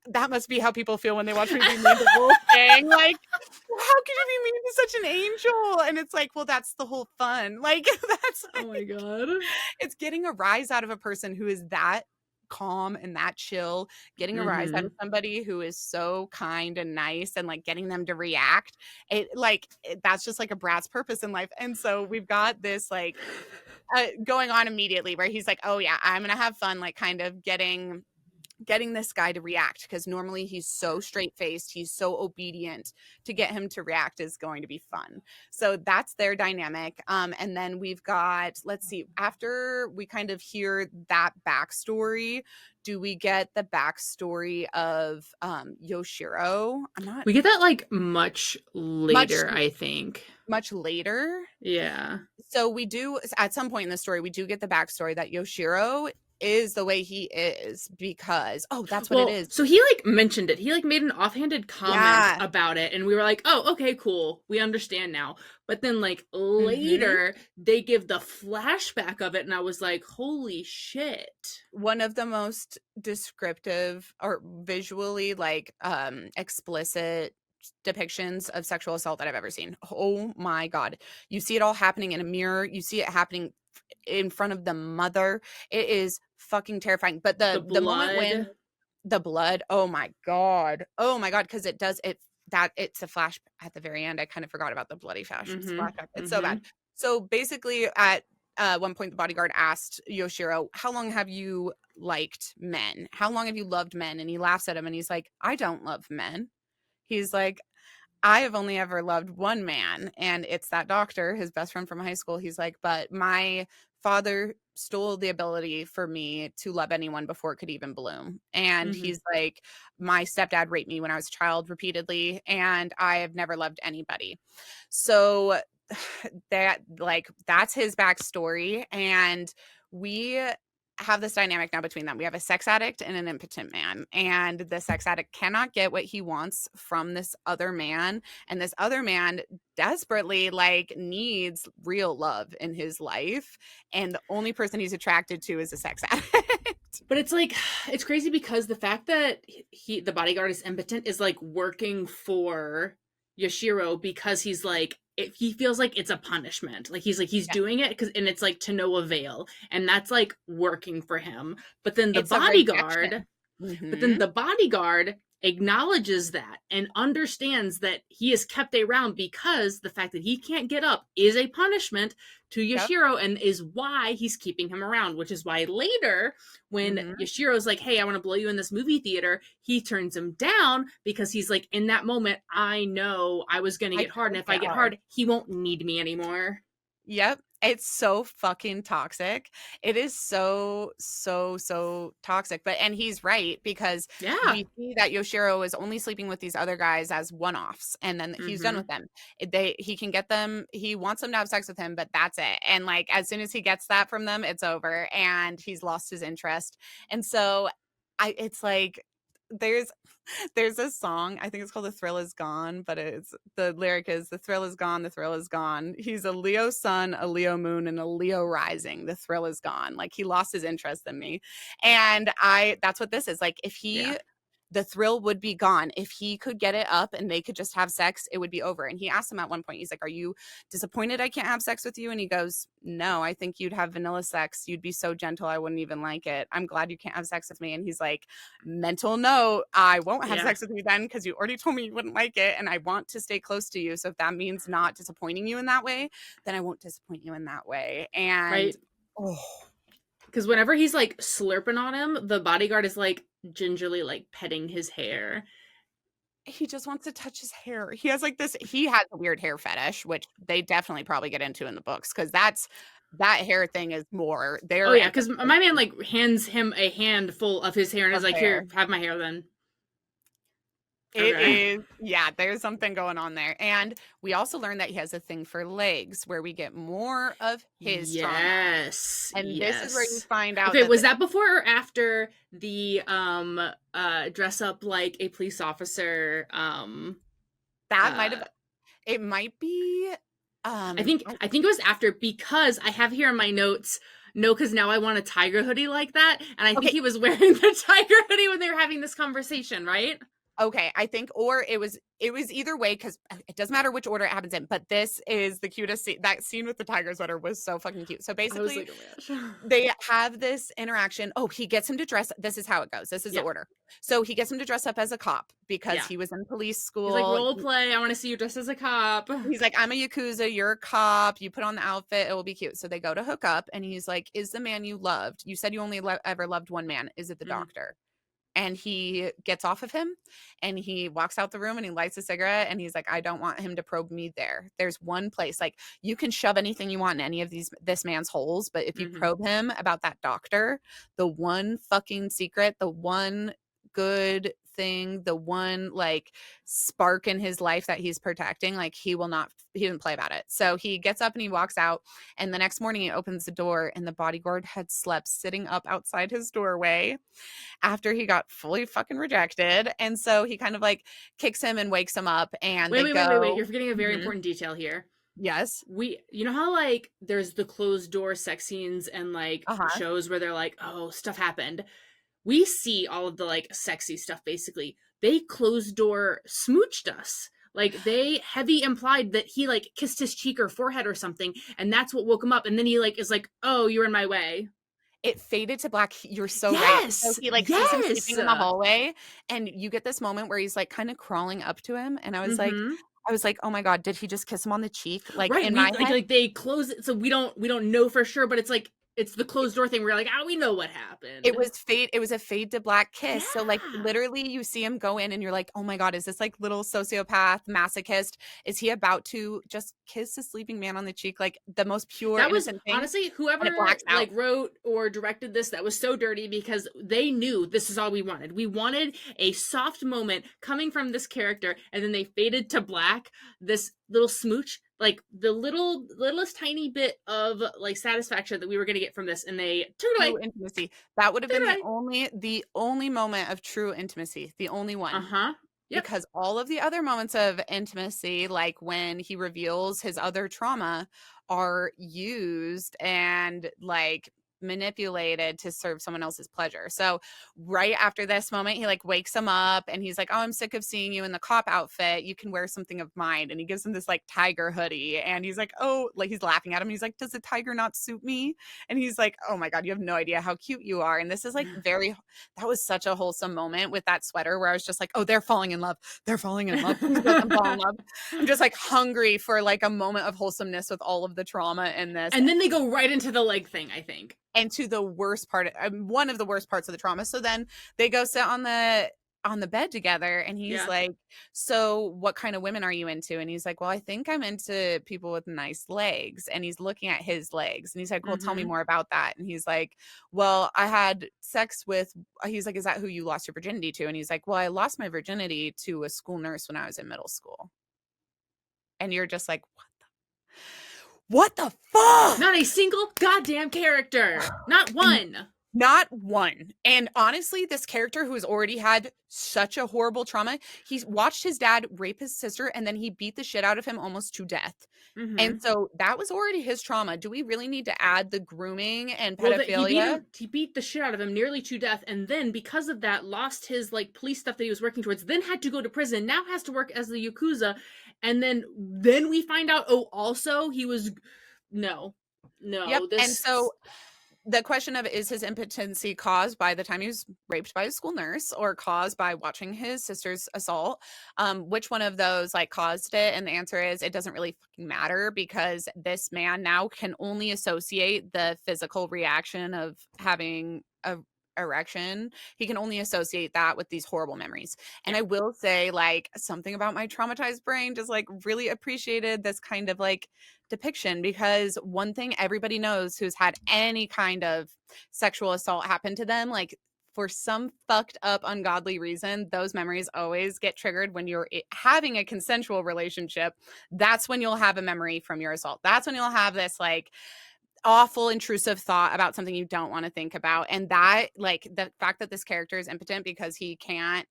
that must be how people feel when they watch me be mean to Wolfgang. Like, how could you be mean to such an angel? And it's like, well, that's the whole fun. Like, that's oh my god, it's getting a rise out of a person who is that calm and that chill, getting a rise out of somebody who is so kind and nice, and like getting them to react. That's just like a brat's purpose in life. And so we've got this like going on immediately where he's like, oh yeah, I'm gonna have fun, like kind of getting this guy to react, because normally he's so straight-faced, he's so obedient. To get him to react is going to be fun. So that's their dynamic. And then we've got, let's see, after we kind of hear that backstory, do we get the backstory of Yoshiro? We get that like much later, I think. Much later? Yeah. So we do, at some point in the story, we do get the backstory that Yoshiro is the way he is because that's what it is. So he like mentioned it. He like made an offhanded comment about it, and we were like, oh, okay, cool, we understand now. But then like later they give the flashback of it, and I was like, holy shit. One of the most descriptive or visually like explicit depictions of sexual assault that I've ever seen. Oh my god. You see it all happening in a mirror. You see it happening in front of the mother. It is fucking terrifying. But the moment when the blood, oh my god, because it's a flash at the very end. I kind of forgot about the bloody fashion flashback. It's so bad. So basically at one point the bodyguard asked Yoshiro, "How long have you liked men? How long have you loved men?" And he laughs at him and he's like, "I don't love men." He's like, "I have only ever loved one man, and it's that doctor, his best friend from high school." He's like, "But my father stole the ability for me to love anyone before it could even bloom." And Mm-hmm. he's like, "My stepdad raped me when I was a child repeatedly, and I have never loved anybody." So that, like, that's his backstory. And we have this dynamic now between them. We have a sex addict and an impotent man, and the sex addict cannot get what he wants from this other man, and this other man desperately like needs real love in his life, and the only person he's attracted to is a sex addict. But it's like it's crazy because the fact that the bodyguard is impotent is like working for Yoshiro because he's like he feels like it's a punishment. Like he's Yeah, doing it because and it's like to no avail, and that's like working for him. But then the it's a bodyguard rejection. Hmm. acknowledges that and understands that he is kept around because the fact that he can't get up is a punishment to Yep. Yoshiro and is why he's keeping him around, which is why later when Hmm. Yoshiro's like, "Hey, I want to blow you in this movie theater," he turns him down because he's like, in that moment, I know I was going to I get hard, and could if I get get hard. hard, he won't need me anymore. Yep. It's so fucking toxic. It is so, so, so toxic. But, and he's right, because Yeah. we see that Yoshiro is only sleeping with these other guys as one-offs, and then he's done Mm-hmm. with them. He can get them, he wants them to have sex with him, but that's it. And like as soon as he gets that from them, it's over and he's lost his interest. And so it's like there's there's a song, I think it's called "The Thrill Is Gone," but it's the lyric is, "The thrill is gone, the thrill is gone. He's a Leo sun, a Leo moon, and a Leo rising. The thrill is gone." Like he lost his interest in me. And that's what this is. Like if Yeah. he the thrill would be gone. If he could get it up and they could just have sex, it would be over. And he asked him at one point, he's like, "Are you disappointed I can't have sex with you?" And he goes, "No, I think you'd have vanilla sex. You'd be so gentle, I wouldn't even like it. I'm glad you can't have sex with me." And he's like, "Mental note, I won't have Yeah. sex with you then because you already told me you wouldn't like it. And I want to stay close to you. So if that means not disappointing you in that way, then I won't disappoint you in that way." And Right. oh, Because whenever he's like slurping on him, the bodyguard is like gingerly like petting his hair. he just wants to touch his hair. He has like this, he has a weird hair fetish, which they definitely probably get into in the books, because that hair thing is more Oh their yeah, because my man anthropomorphism like hands him a handful of his hair and is of like, hair. "Here, have my hair then." It Okay. is, yeah, there's something going on there. And we also learned that he has a thing for legs, where we get more of his trauma. Yes. And this is where you Yes. find out Okay, that was that before or after the dress up like a police officer that might uh have, it might be, I think it was after because I have here in my notes. No, because now I want a tiger hoodie like that, and I think okay. he was wearing the tiger hoodie when they were having this conversation, right? Okay, I think, or it was either way, because it doesn't matter which order it happens in. But this is the cutest scene. That scene with the tiger sweater was so fucking cute. So I was basically, like, oh my gosh. they have this interaction. Oh, he gets him to dress. This is how it goes. This is the Yeah, order. So he gets him to dress up as a cop because yeah. he was in police He's like, school. role play. I want to see you dressed as a cop. He's like, "I'm a Yakuza, you're a cop. You put on the outfit, it will be cute." So they go to hook up, and he's like, "Is the man you loved? You said you only ever loved one man. Is it the Mm-hmm. doctor?" And he gets off of him and he walks out the room and he lights a cigarette and he's like, "I don't want him to probe me there. There's one place, like, you can shove anything you want in any of this man's holes, but if you Mm-hmm. probe him about that doctor, the one fucking secret, the one good thing, the one like spark in his life that he's protecting, like, he didn't play about it." So he gets up and he walks out, and the next morning he opens the door and the bodyguard had slept sitting up outside his doorway after he got fully fucking rejected. And so he kind of like kicks him and wakes him up, and Wait, they wait, wait, wait, wait. You're go, forgetting a very mhm, important detail here. yes, You know how like there's the closed door sex scenes and like uh-huh. shows where they're like, oh, stuff happened. We see all of the like sexy stuff basically. They closed door smooched us. Like they heavy implied that he like kissed his cheek or forehead or something, and that's what woke him up. And then he like is like, "Oh, you're in my way." It faded to black. You're so right. So Yes, he like sees him yes. sleeping in the hallway, and you get this moment where he's like kind of crawling up to him. And I was like, Mm-hmm. I was like, "Oh my god, did he just kiss him on the cheek?" Like, Right, in we my head, like they close it so we don't know for sure, but it's like it's the closed door thing where you're like, "Ah, we know what happened." it was a fade to black kiss, so, like, Yeah. literally, you see him go in and you're like, "Oh my god, is this, like, little sociopath, masochist? Is he about to just kiss a sleeping man on the cheek?" Like, the most pure, That was innocent thing, honestly and it whoever blacks like out. wrote or directed this, that was so dirty because they knew this is all we wanted. We wanted a soft moment coming from this character, and then they faded to black. This little smooch, like the littlest tiny bit of like satisfaction that we were gonna get from this, and they took it True away. intimacy. That would have Took been it away. the only moment of true intimacy, the only Uh one. huh. Yep. Because all of the other moments of intimacy, like when he reveals his other trauma, are used and, like, manipulated to serve someone else's pleasure. So, right after this moment, he, like, wakes him up and he's like, "Oh, I'm sick of seeing you in the cop outfit. You can wear something of mine." And he gives him this, like, tiger hoodie, and he's like, "Oh," like, he's laughing at him. He's like, "Does a tiger not suit me?" And he's like, "Oh my god, you have no idea how cute you are." And this is, like, very that was such a wholesome moment with that sweater where I was just like, "Oh, they're falling in love. They're falling in love. Please let them fall in love." I'm just, like, hungry for, like, a moment of wholesomeness with all of the trauma in this. And then they go right into the leg thing, I think. And to the worst part, one of the worst parts of the trauma. So then they go sit on the bed together, and he's Yeah. like, "So what kind of women are you into?" And he's like, "Well, I think I'm into people with nice legs." And he's looking at his legs, and he's like, "Well, tell me Mm-hmm. more about that." And he's like, "Well, I had sex with," he's like, "Is that who you lost your virginity to?" And he's like, "Well, I lost my virginity to a school nurse when I was in middle school." And you're just like, what the Not a fuck? single goddamn character. Not one. Not one. And honestly, this character who has already had such a horrible trauma, he's watched his dad rape his sister and then he beat the shit out of him almost to death. And Mm-hmm. so that was already his trauma. Do we really need to add the grooming and Well, that pedophilia? he beat the shit out of him nearly to death, and then because of that, lost his like police stuff that he was working towards. Then had to go to prison. Now has to work as the yakuza, and then we find out. Oh, also he was no, Yep. no. And This so the question of, is his impotency caused by the time he was raped by a school nurse or caused by watching his sister's assault? Which one of those like caused it? And the answer is it doesn't really fucking matter because this man now can only associate the physical reaction of having a erection. He can only associate that with these horrible memories. And yeah. I will say, like, something about my traumatized brain just like really appreciated this kind of like depiction, because one thing everybody knows who's had any kind of sexual assault happen to them, like, for some fucked up ungodly reason, those memories always get triggered when you're having a consensual relationship. That's when you'll have a memory from your assault. That's when you'll have this like awful intrusive thought about something you don't want to think about. And that, like, the fact that this character is impotent because he can't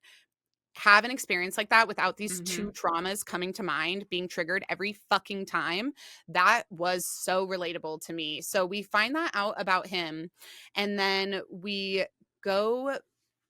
have an experience like that without these Mm-hmm. two traumas coming to mind, being triggered every fucking time, that was so relatable to me. So we find that out about him, and then we go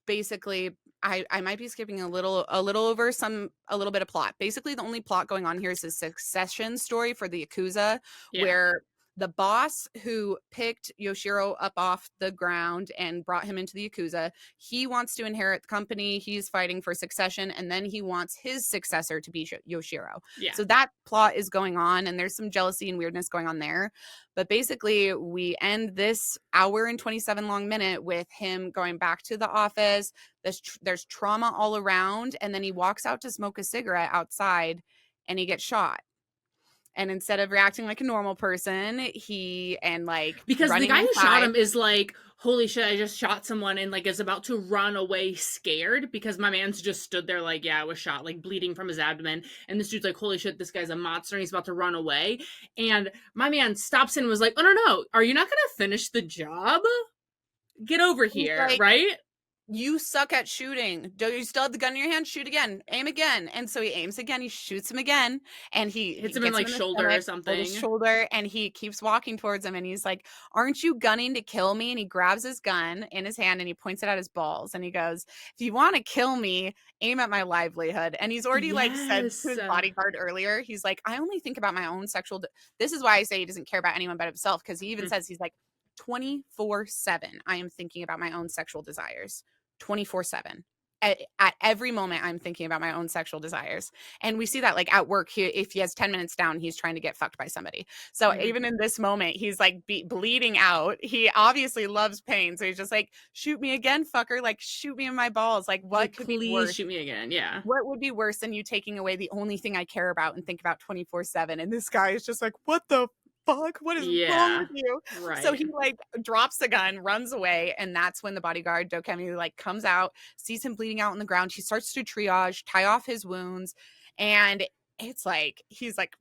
basically, I might be skipping a little over some a little bit of plot. Basically, the only plot going on here is a succession story for the Yakuza, Yeah. where the boss who picked Yoshiro up off the ground and brought him into the Yakuza, he wants to inherit the company. He's fighting for succession, and then he wants his successor to be Yoshiro. Yeah. So that plot is going on, and there's some jealousy and weirdness going on there. But basically, we end this hour and 27 long minute with him going back to the office. There's trauma all around, and then he walks out to smoke a cigarette outside, and he gets shot. And instead of reacting like a normal person, he and like Because the running guy who shot inside. him is like, holy shit, I just shot someone, and like is about to run away scared because my man's just stood there like, yeah, I was shot, like bleeding from his abdomen. And this dude's like, holy shit, this guy's a monster, and he's about to run away. And my man stops in and was like, oh, no, no, are you not gonna finish the job? Get over He's here, like, right? you suck at shooting. Do you still have the gun in your hand? Shoot again. Aim again. And so he aims again. He shoots him again, and he Hits him in gets him like in the shoulder or stomach with his something. shoulder, and he keeps walking towards him. And he's like, "Aren't you gunning to kill me?" And he grabs his gun in his hand and he points it at his balls, and he goes, "If you want to kill me, aim at my livelihood." And he's already like said to Yes. his bodyguard earlier, he's like, "I only think about my own sexual." This is why I say he doesn't care about anyone but himself, because he even Mm. says, he's like, 24/7. I am thinking about my own sexual desires. 24/7. at every moment I'm thinking about my own sexual desires. And we see that like at work, if he has 10 minutes down, he's trying to get fucked by somebody. So Mhm. even in this moment, he's like bleeding out. He obviously loves pain. So he's just like, shoot me again, fucker. Like, shoot me in my balls. Like, what Like, could be please worse? shoot me again. Yeah. What would be worse than you taking away the only thing I care about and think about 24/7? And this guy is just like, what the fuck? What is wrong Yeah. with you? So Right. he like drops the gun, runs away, and that's when the bodyguard Dokemi like comes out, sees him bleeding out on the ground. She starts to triage, tie off his wounds, and it's like he's like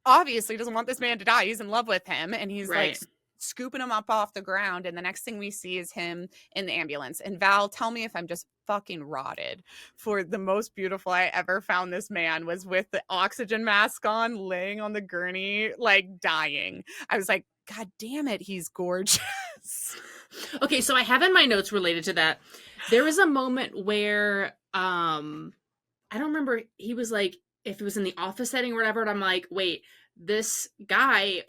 obviously doesn't want this man to die. He's in love with him, and he's like Right. scooping him up off the ground. And the next thing we see is him in the ambulance. And Val, tell me if I'm just fucking rotted. For the most beautiful I ever found this man was with the oxygen mask on, laying on the gurney, like dying. I was like, God damn it, he's gorgeous. Okay, so I have in my notes related to that. There was a moment where I don't remember, he was like, if it was in the office setting or whatever, and I'm like, wait, this guy,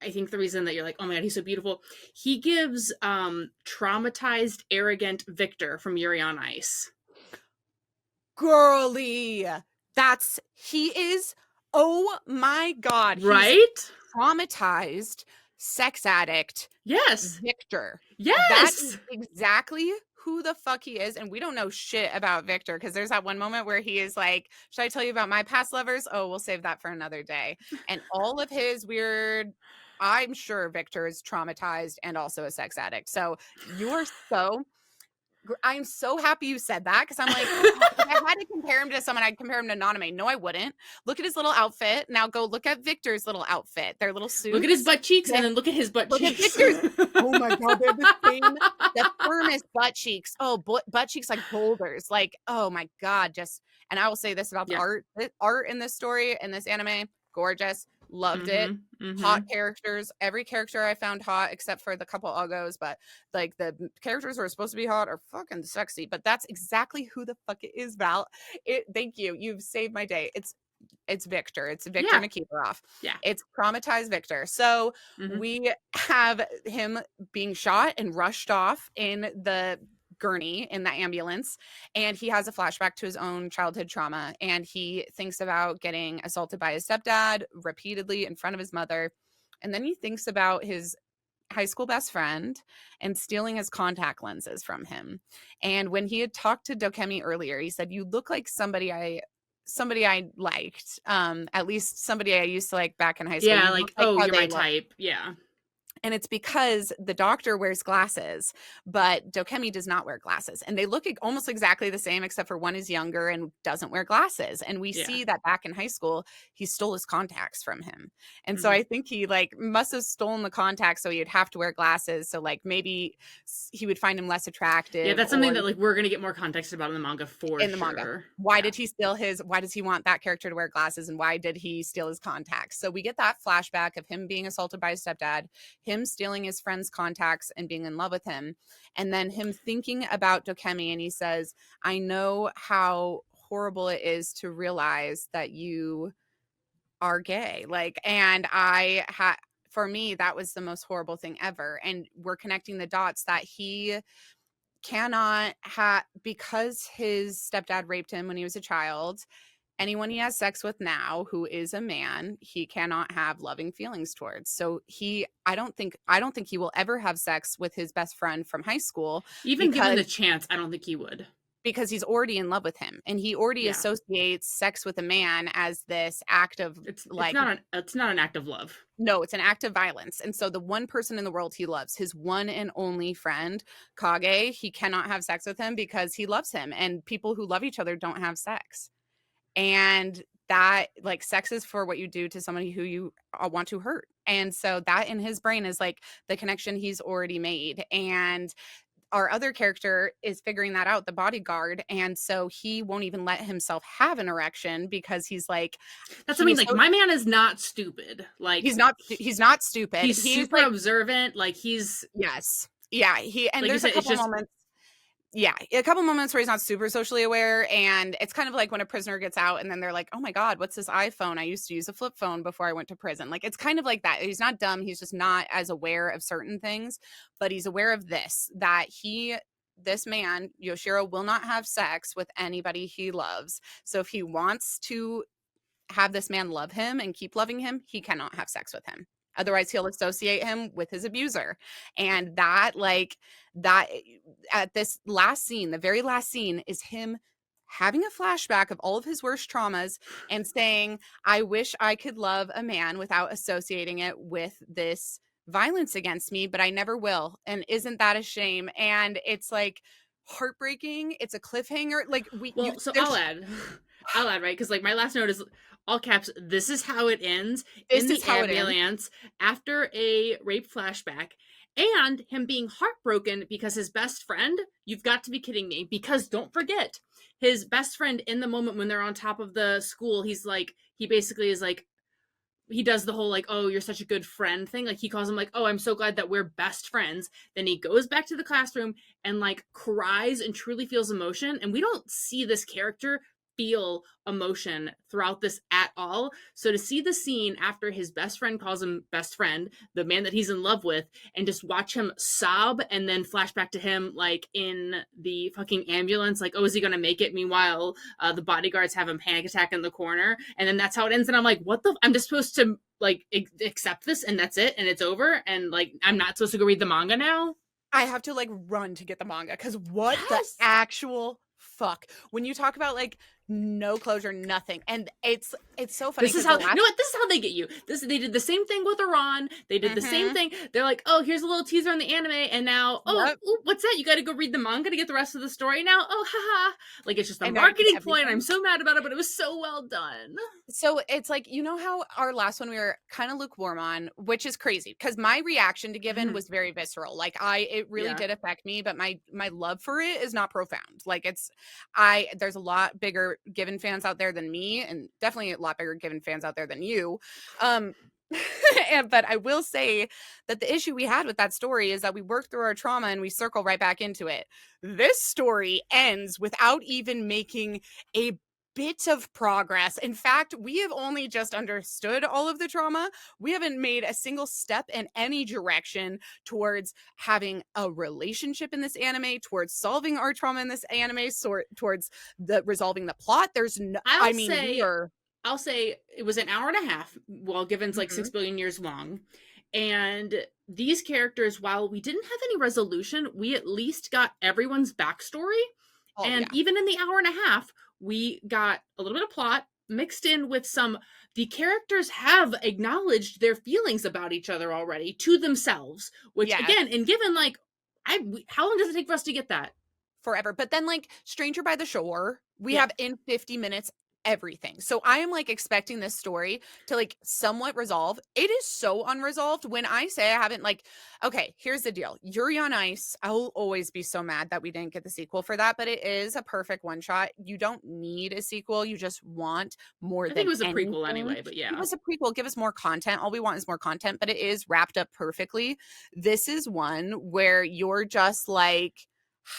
I think the reason that you're like, oh my god, he's so beautiful, he gives traumatized, arrogant Victor from Yuri on Ice. Girly. He is, oh my God. He's Right? traumatized sex addict Yes. Victor. That is Yes. exactly who the fuck he is. And we don't know shit about Victor because there's that one moment where he is like, should I tell you about my past lovers? Oh, we'll save that for another day. And all of his weird, I'm sure Victor is traumatized and also a sex addict. So you're so I'm so happy you said that because I'm like, if I had to compare him to someone, I'd compare him to Naname. No, I wouldn't. Look at his little outfit. Now go look at Victor's little outfit. Their little Look at his suits. butt cheeks, They and then look at his butt Look at cheeks. Victor's. Oh my God, they have the firmest butt cheeks. Oh, butt cheeks like boulders. Like, oh my God, just. And I will say this about the Yeah. art in this story, in this anime, gorgeous. Loved it. Hot characters. Every character I found hot, except for the couple uggos, but like the characters who are supposed to be hot are fucking sexy. But that's exactly who the fuck it is, Val. Thank you. You've saved my day. It's Victor. It's Victor Yeah. Nikiforov. Yeah. It's traumatized Victor. So we have him being shot and rushed off in the gurney in the ambulance, and he has a flashback to his own childhood trauma, and he thinks about getting assaulted by his stepdad repeatedly in front of his mother, and then he thinks about his high school best friend and stealing his contact lenses from him. And when he had talked to Dokemi earlier, he said, you look like somebody I liked, at least somebody I used to like back in high school. Yeah, You like, look like oh, how you're they my look. type. Yeah. And it's because the doctor wears glasses, but Dokemi does not wear glasses. And they look almost exactly the same, except for one is younger and doesn't wear glasses. And we Yeah. see that back in high school, he stole his contacts from him. And so I think he like must have stolen the contacts so he'd have to wear glasses. So like maybe he would find him less attractive. Yeah, that's something that like we're gonna get more context about in the manga for in the manga. sure. Why did he steal why does he want that character to wear glasses, and why did he steal his contacts? So we get that flashback of him being assaulted by his stepdad, him stealing his friend's contacts and being in love with him, and then him thinking about Dokemi, and he says, I know how horrible it is to realize that you are gay. Like, and for me, that was the most horrible thing ever. And we're connecting the dots that he cannot have, because his stepdad raped him when he was a child. Anyone he has sex with now who is a man, he cannot have loving feelings towards. So I don't think he will ever have sex with his best friend from high school, Even given the chance, I don't think he would. because he's already in love with him, and he already associates sex with a man as this act of It's like, it's not an act of love. no, it's an act of violence. And so the one person in the world he loves, his one and only friend, Kage, he cannot have sex with him because he loves him. And people who love each other don't have sex. And that, like, sex is for what you do to somebody who you want to hurt. And so that in his brain is like the connection he's already made. And our other character is figuring that out, the bodyguard, and so he won't even let himself have an erection because he's like, that's, I mean, like, my man is not stupid. Like, he's not stupid. He's super like, observant. Like, he's yeah. And like there's a couple moments. Yeah, a couple moments where he's not super socially aware, and it's kind of like when a prisoner gets out and then they're like, oh my God, what's this iPhone? I used to use a flip phone before I went to prison. Like, it's kind of like that. He's not dumb. He's just not as aware of certain things, but he's aware of this, that he this man, Yoshiro, will not have sex with anybody he loves. So if he wants to have this man love him and keep loving him, he cannot have sex with him. Otherwise, he'll associate him with his abuser. And that, like, that at this last scene, the very last scene, is him having a flashback of all of his worst traumas and saying, I wish I could love a man without associating it with this violence against me, but I never will. And isn't that a shame? And it's like heartbreaking. It's a cliffhanger. Like, Well, so I'll there's, add, I'll add, right? Because like my last note is all caps. This is how it ends in this is the how it ends. ambulance after a rape flashback, and him being heartbroken because his best friend. You've got to be kidding me! Because don't forget, his best friend in the moment when they're on top of the school, he's like, he basically is like, he does the whole like, oh, you're such a good friend thing. Like he calls him like, oh, I'm so glad that we're best friends. Then he goes back to the classroom and like cries and truly feels emotion. And we don't see this character feel emotion throughout this at all. So to see the scene after his best friend calls him best friend, the man that he's in love with, and just watch him sob and then flashback to him like in the fucking ambulance, like, oh, is he gonna make it? Meanwhile, the bodyguards have him panic attack in the corner, and then that's how it ends. And I'm like, what the? I'm just supposed to like accept this, and that's it, and it's over, and like I'm not supposed to go read the manga now. I have to like run to get the manga because what the Yes. actual fuck? When you talk about like no closure, nothing, and it's so funny This is because how, the you last. know what, this is how they get you. This, they did the same thing with Iran. They did the same Mhm. thing. They're like, oh, here's a little teaser on the anime, and now, oh, Yep. ooh, what's that? You got to go read the manga to get the rest of the story now. Oh, haha! Like it's just a And now you get marketing ploy, and I'm everything. so mad about it, but it was so well done. So it's like, you know how our last one we were kind of lukewarm on, which is crazy because my reaction to Given was very visceral. Like it really Yeah, did affect me, but my love for it is not profound. Like there's a lot bigger Given fans out there than me, and definitely a lot bigger Given fans out there than you. Um, but I will say that the issue we had with that story is that we work through our trauma and we circle right back into it. This story ends without even making a bit of progress. In fact, we have only just understood all of the trauma. We haven't made a single step in any direction towards having a relationship in this anime, towards solving our trauma in this anime, towards the resolving the plot. There's no, I I'll mean, we say are. I'll say it was an hour and a half, while Given's like Mhm. 6 billion years long. And these characters, while we didn't have any resolution, we at least got everyone's backstory. Oh, And yeah. even in the hour and a half, we got a little bit of plot mixed in with some. The characters have acknowledged their feelings about each other already to themselves, which Yes. again, and given like, how long does it take for us to get that? Forever. But then like Stranger by the Shore, we Yeah. have in 50 minutes everything. So I am like expecting this story to like somewhat resolve. It is so unresolved. When I say I haven't like, okay, here's the deal. Yuri on Ice, I'll always be so mad that we didn't get the sequel for that, but it is a perfect one shot. You don't need a sequel. You just want more I think than it was a prequel anything. anyway, but Give yeah. us a prequel, give us more content. All we want is more content, but it is wrapped up perfectly. This is one where you're just like,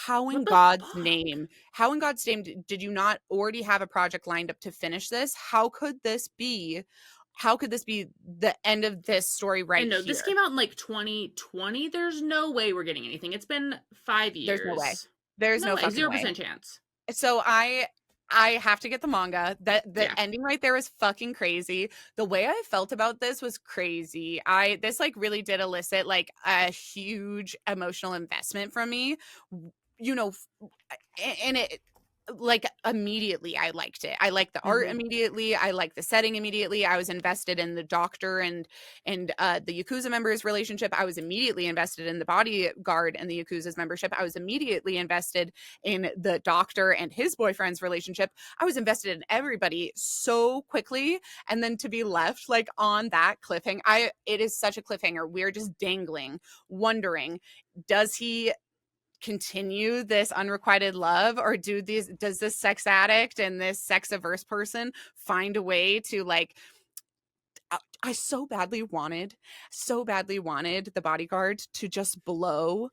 how in What the God's fuck? name? How in God's name did you not already have a project lined up to finish this? How could this be? How could this be the end of this story And right no, this here? came out in like 2020. There's no way we're getting anything. It's been five There's no way. years. There's No no way. fucking way. 0% chance. So I have to get the manga. That the Yeah. ending right there is fucking crazy. The way I felt about this was crazy. I this like really did elicit like a huge emotional investment from me. You know, and it like immediately I liked it. I liked the art Mm-hmm. immediately. I liked the setting immediately. I was invested in the doctor and the Yakuza members relationship. I was immediately invested in the bodyguard and the Yakuza's membership. I was immediately invested in the doctor and his boyfriend's relationship. I was invested in everybody so quickly, and then to be left like on that cliffhanger, it is such a cliffhanger. We're just dangling, wondering, does he continue this unrequited love, or does this sex addict and this sex averse person find a way to like I so badly wanted the bodyguard to just blow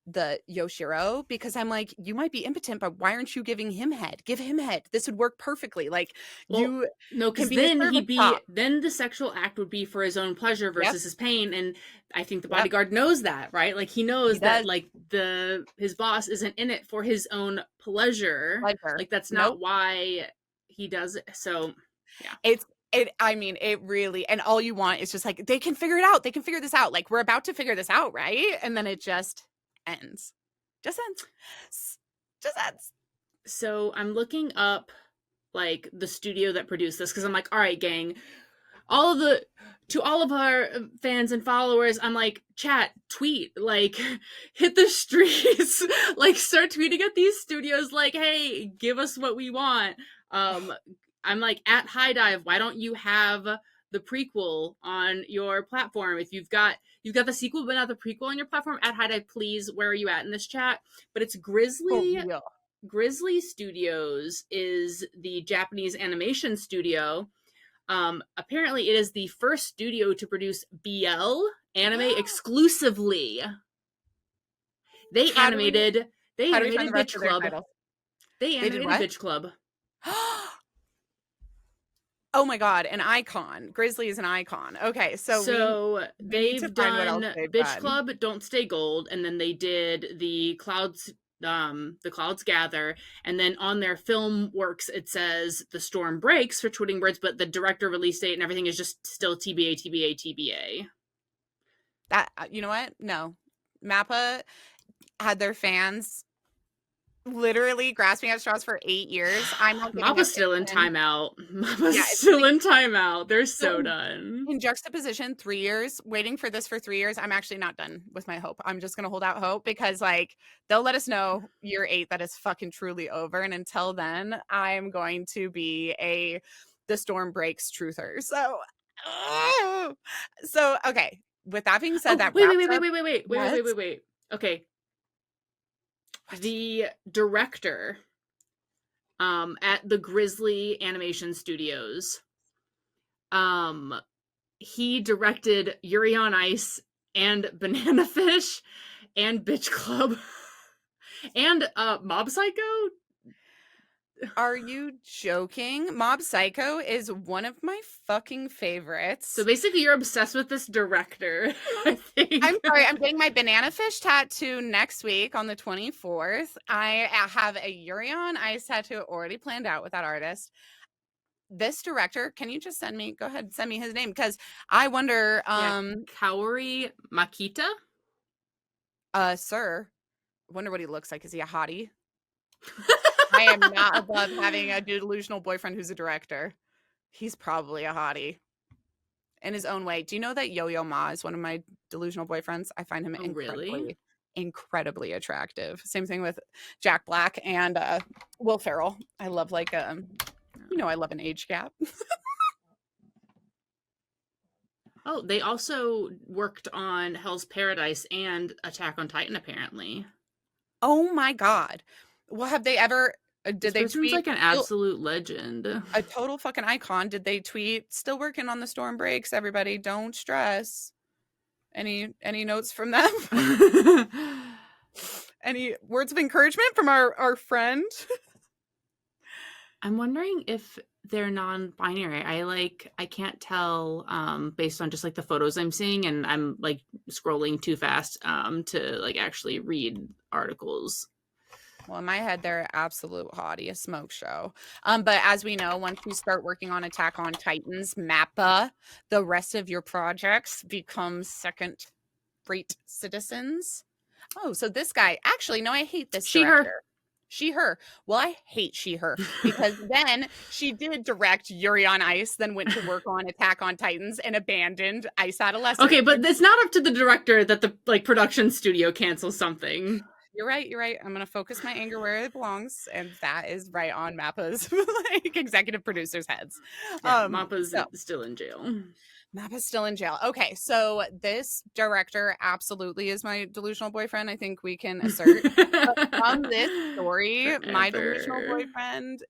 the Yoshiro because I'm like, you might be impotent, but why aren't you giving him head? Give him head. This would work perfectly. Like Well, you no, can because be a then service top. then the sexual act would be for his own pleasure Yep. versus his pain, and I think the Yep. bodyguard knows that, right? Like he He knows that does. like his boss isn't in it for his own pleasure. Pleasure. Like that's not Nope. why he does it. So yeah. I mean, it really, and all you want is just like, they can figure it out. They can figure this out. Like, we're about to figure this out, right? And then it just ends. Just ends. Just ends. So I'm looking up like the studio that produced this because I'm like, all right, gang, all of the to all of our fans and followers, I'm like, chat, tweet, like, hit the streets, like, start tweeting at these studios, like, hey, give us what we want. I'm like, at High Dive, why don't you have the prequel on your platform? If you've got the sequel but not the prequel on your platform, at High Dive, please. Where are you at in this chat? But it's For Grizzly. real. Grizzly Studios is the Japanese animation studio. Apparently, it is the first studio to produce BL anime exclusively. They How do we animated. They how do we find animated the rest Bitch of their Club. titles? They They did animated what? Bitch Club. Oh my god, an icon. Grizzly is an icon. Okay, so So we need to they've find what else done they've Bitch done. Club, Don't Stay Gold, and then they did the Clouds Gather, and then on their film works it says The Storm Breaks for Twitting Birds, but the director release date and everything is just still TBA, TBA, TBA. That you know what? No. Mappa had their fans literally grasping at straws for 8 years. I'm not giving a Mappa's shit. still in And timeout. Mappa's yeah, it's still like in timeout. They're so so done. in juxtaposition, 3 years, waiting for this for 3 years, I'm actually not done with my hope. I'm just gonna hold out hope because, like, they'll let us know year 8 that is fucking truly over, and until then, I'm going to be a The Storm Breaks truther. So, oh! So, okay, with that being said, Oh, that wraps up. wait, Yes? wait. Okay. What? The director at the Grizzly Animation Studios, um he directed Yuri on Ice and Banana Fish and Bitch Club and Mob Psycho. Are you joking? Mob Psycho is one of my fucking favorites. So basically you're obsessed with this director, I think. I'm sorry, I'm getting my banana fish tattoo next week on the 24th. I have a Yuri on Ice tattoo already planned out with that artist. This director, can you just go ahead, send me his name because I wonder, Yeah, Kaori Makita. sir, I wonder what he looks like. Is he a hottie? I am not above having a delusional boyfriend who's a director. He's probably a hottie in his own way. Do you know that Yo-Yo Ma is one of my delusional boyfriends? I find him Oh, really? incredibly attractive. Same thing with Jack Black and Will Ferrell. I love like I love an age gap. Oh, they also worked on Hell's Paradise and Attack on Titan, apparently. Oh my god. Well, have they ever did This they person's tweet like an absolute legend. a total fucking icon? Did they tweet still working on the Storm Breaks? Everybody, don't stress. Any notes from them? Any words of encouragement from our friend? I'm wondering if they're non-binary. I can't tell based on just like the photos I'm seeing, and I'm like scrolling too fast to like actually read articles. Well, in my head, they're absolute hottie, a smoke show. But as we know, once you start working on Attack on Titans, Mappa, the rest of your projects become second-rate citizens. Oh, so this guy, actually, no, I hate this She, her. director. She, her. Well, I hate she, her because then she did direct Yuri on Ice, then went to work on Attack on Titans and abandoned Ice Adolescent. Okay, but it's not up to the director that the like production studio cancels something. You're right. You're right. I'm gonna focus my anger where it belongs, and that is right on Mappa's like executive producers' heads. Yeah, Mappa's So still in jail. Mappa's still in jail. Okay, so this director absolutely is my delusional boyfriend. I think we can assert. But from this story, my delusional Forever. boyfriend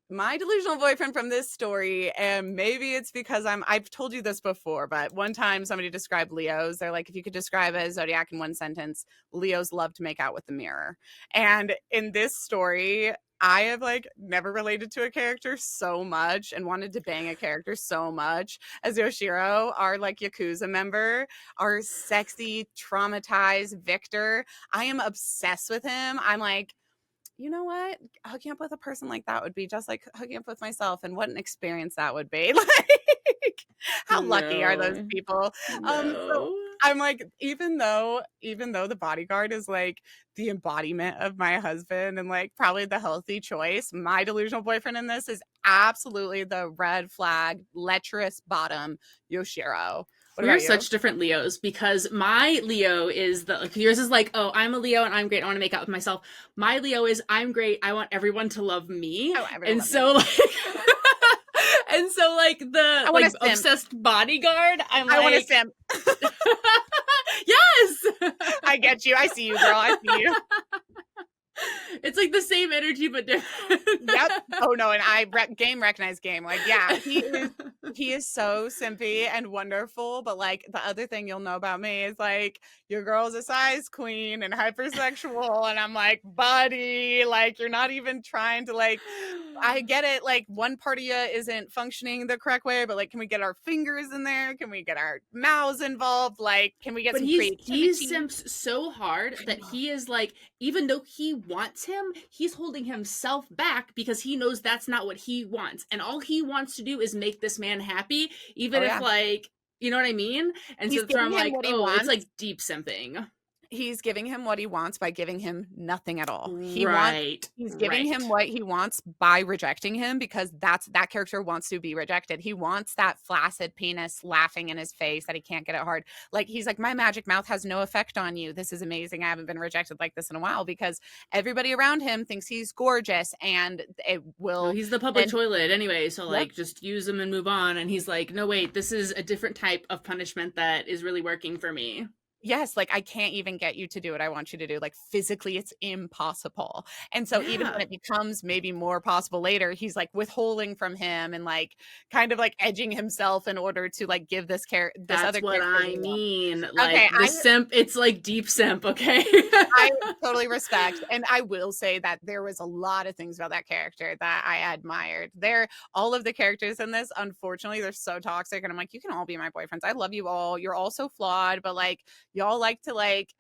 my delusional boyfriend from this story, and maybe it's because I've told you this before, but one time somebody described Leos. They're like, if you could describe a zodiac in one sentence, Leos love to make out with the mirror. And in this story, I have like never related to a character so much and wanted to bang a character so much as Yoshiro, our like Yakuza member, our sexy, traumatized Victor. I am obsessed with him. I'm like, you know what? Hooking up with a person like that would be just like hooking up with myself, and what an experience that would be. Like, how lucky are those No. people? So No. I'm like, even though the bodyguard is like the embodiment of my husband and like probably the healthy choice, my delusional boyfriend in this is absolutely the red flag, lecherous bottom Yoshiro. What We are about you? such different Leos because my Leo is yours is like, oh, I'm a Leo and I'm great. I want to make out with myself. My Leo is I'm great. I want everyone to love me. Oh, everyone And love me. so like and so like the I want like to simp. obsessed bodyguard, I'm I want to like simp. yes. I get you. I see you, girl. I see you. It's like the same energy but different. Yep. Oh no, and game recognize game. Like, yeah, he is so simpy and wonderful. But like the other thing you'll know about me is like your girl's a size queen and hypersexual, and I'm like, buddy, like you're not even trying to like. I get it. Like one part of you isn't functioning the correct way, but like, can we get our fingers in there? Can we get our mouths involved? Like, can we get But some he creativity? simps so hard that he is like, even though he wants him, he's holding himself back because he knows that's not what he wants. And all he wants to do is make this man happy, even Oh if yeah, like, you know what I mean? And so he's that's where giving I'm him like, what he oh, it's wants. like deep simping. He's giving him what he wants by giving him nothing at all. Right. He's giving him Right. what he wants by rejecting him, because that character wants to be rejected. He wants that flaccid penis laughing in his face that he can't get it hard. Like he's like, my magic mouth has no effect on you. This is amazing. I haven't been rejected like this in a while, because everybody around him thinks he's gorgeous, and it Well, will he's the public then. toilet anyway, so Yep. like just use him and move on. And he's like, no, wait, this is a different type of punishment that is really working for me. Yes, like I can't even get you to do what I want you to do. Like physically, it's impossible. And so even when Yeah. it becomes maybe more possible later, he's like withholding from him and like kind of like edging himself in order to like give this That's other what character what I he wants. mean. Okay, Like the simp, it's like deep simp, okay? I totally respect, and I will say that there was a lot of things about that character that I admired. All of the characters in this, unfortunately, they're so toxic, and I'm like, you can all be my boyfriends. I love you all. You're all so flawed, but like y'all like to like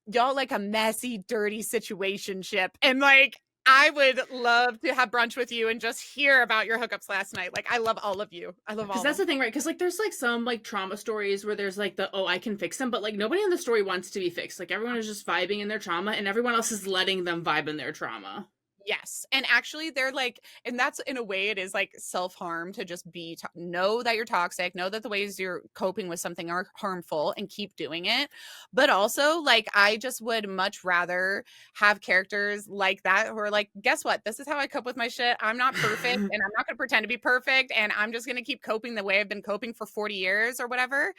y'all like a messy, dirty situationship. And like, I would love to have brunch with you and just hear about your hookups last night. Like, I love all of you. I love all Because of that's them. the thing, right? Because like there's like some like trauma stories where there's like the, oh, I can fix them, but like nobody in the story wants to be fixed. Like everyone is just vibing in their trauma and everyone else is letting them vibe in their trauma. Yes. And actually, they're like, and that's in a way, it is like self harm to just know that you're toxic, know that the ways you're coping with something are harmful, and keep doing it. But also, like, I just would much rather have characters like that who are like, guess what? This is how I cope with my shit. I'm not perfect, and I'm not going to pretend to be perfect. And I'm just going to keep coping the way I've been coping for 40 years or whatever.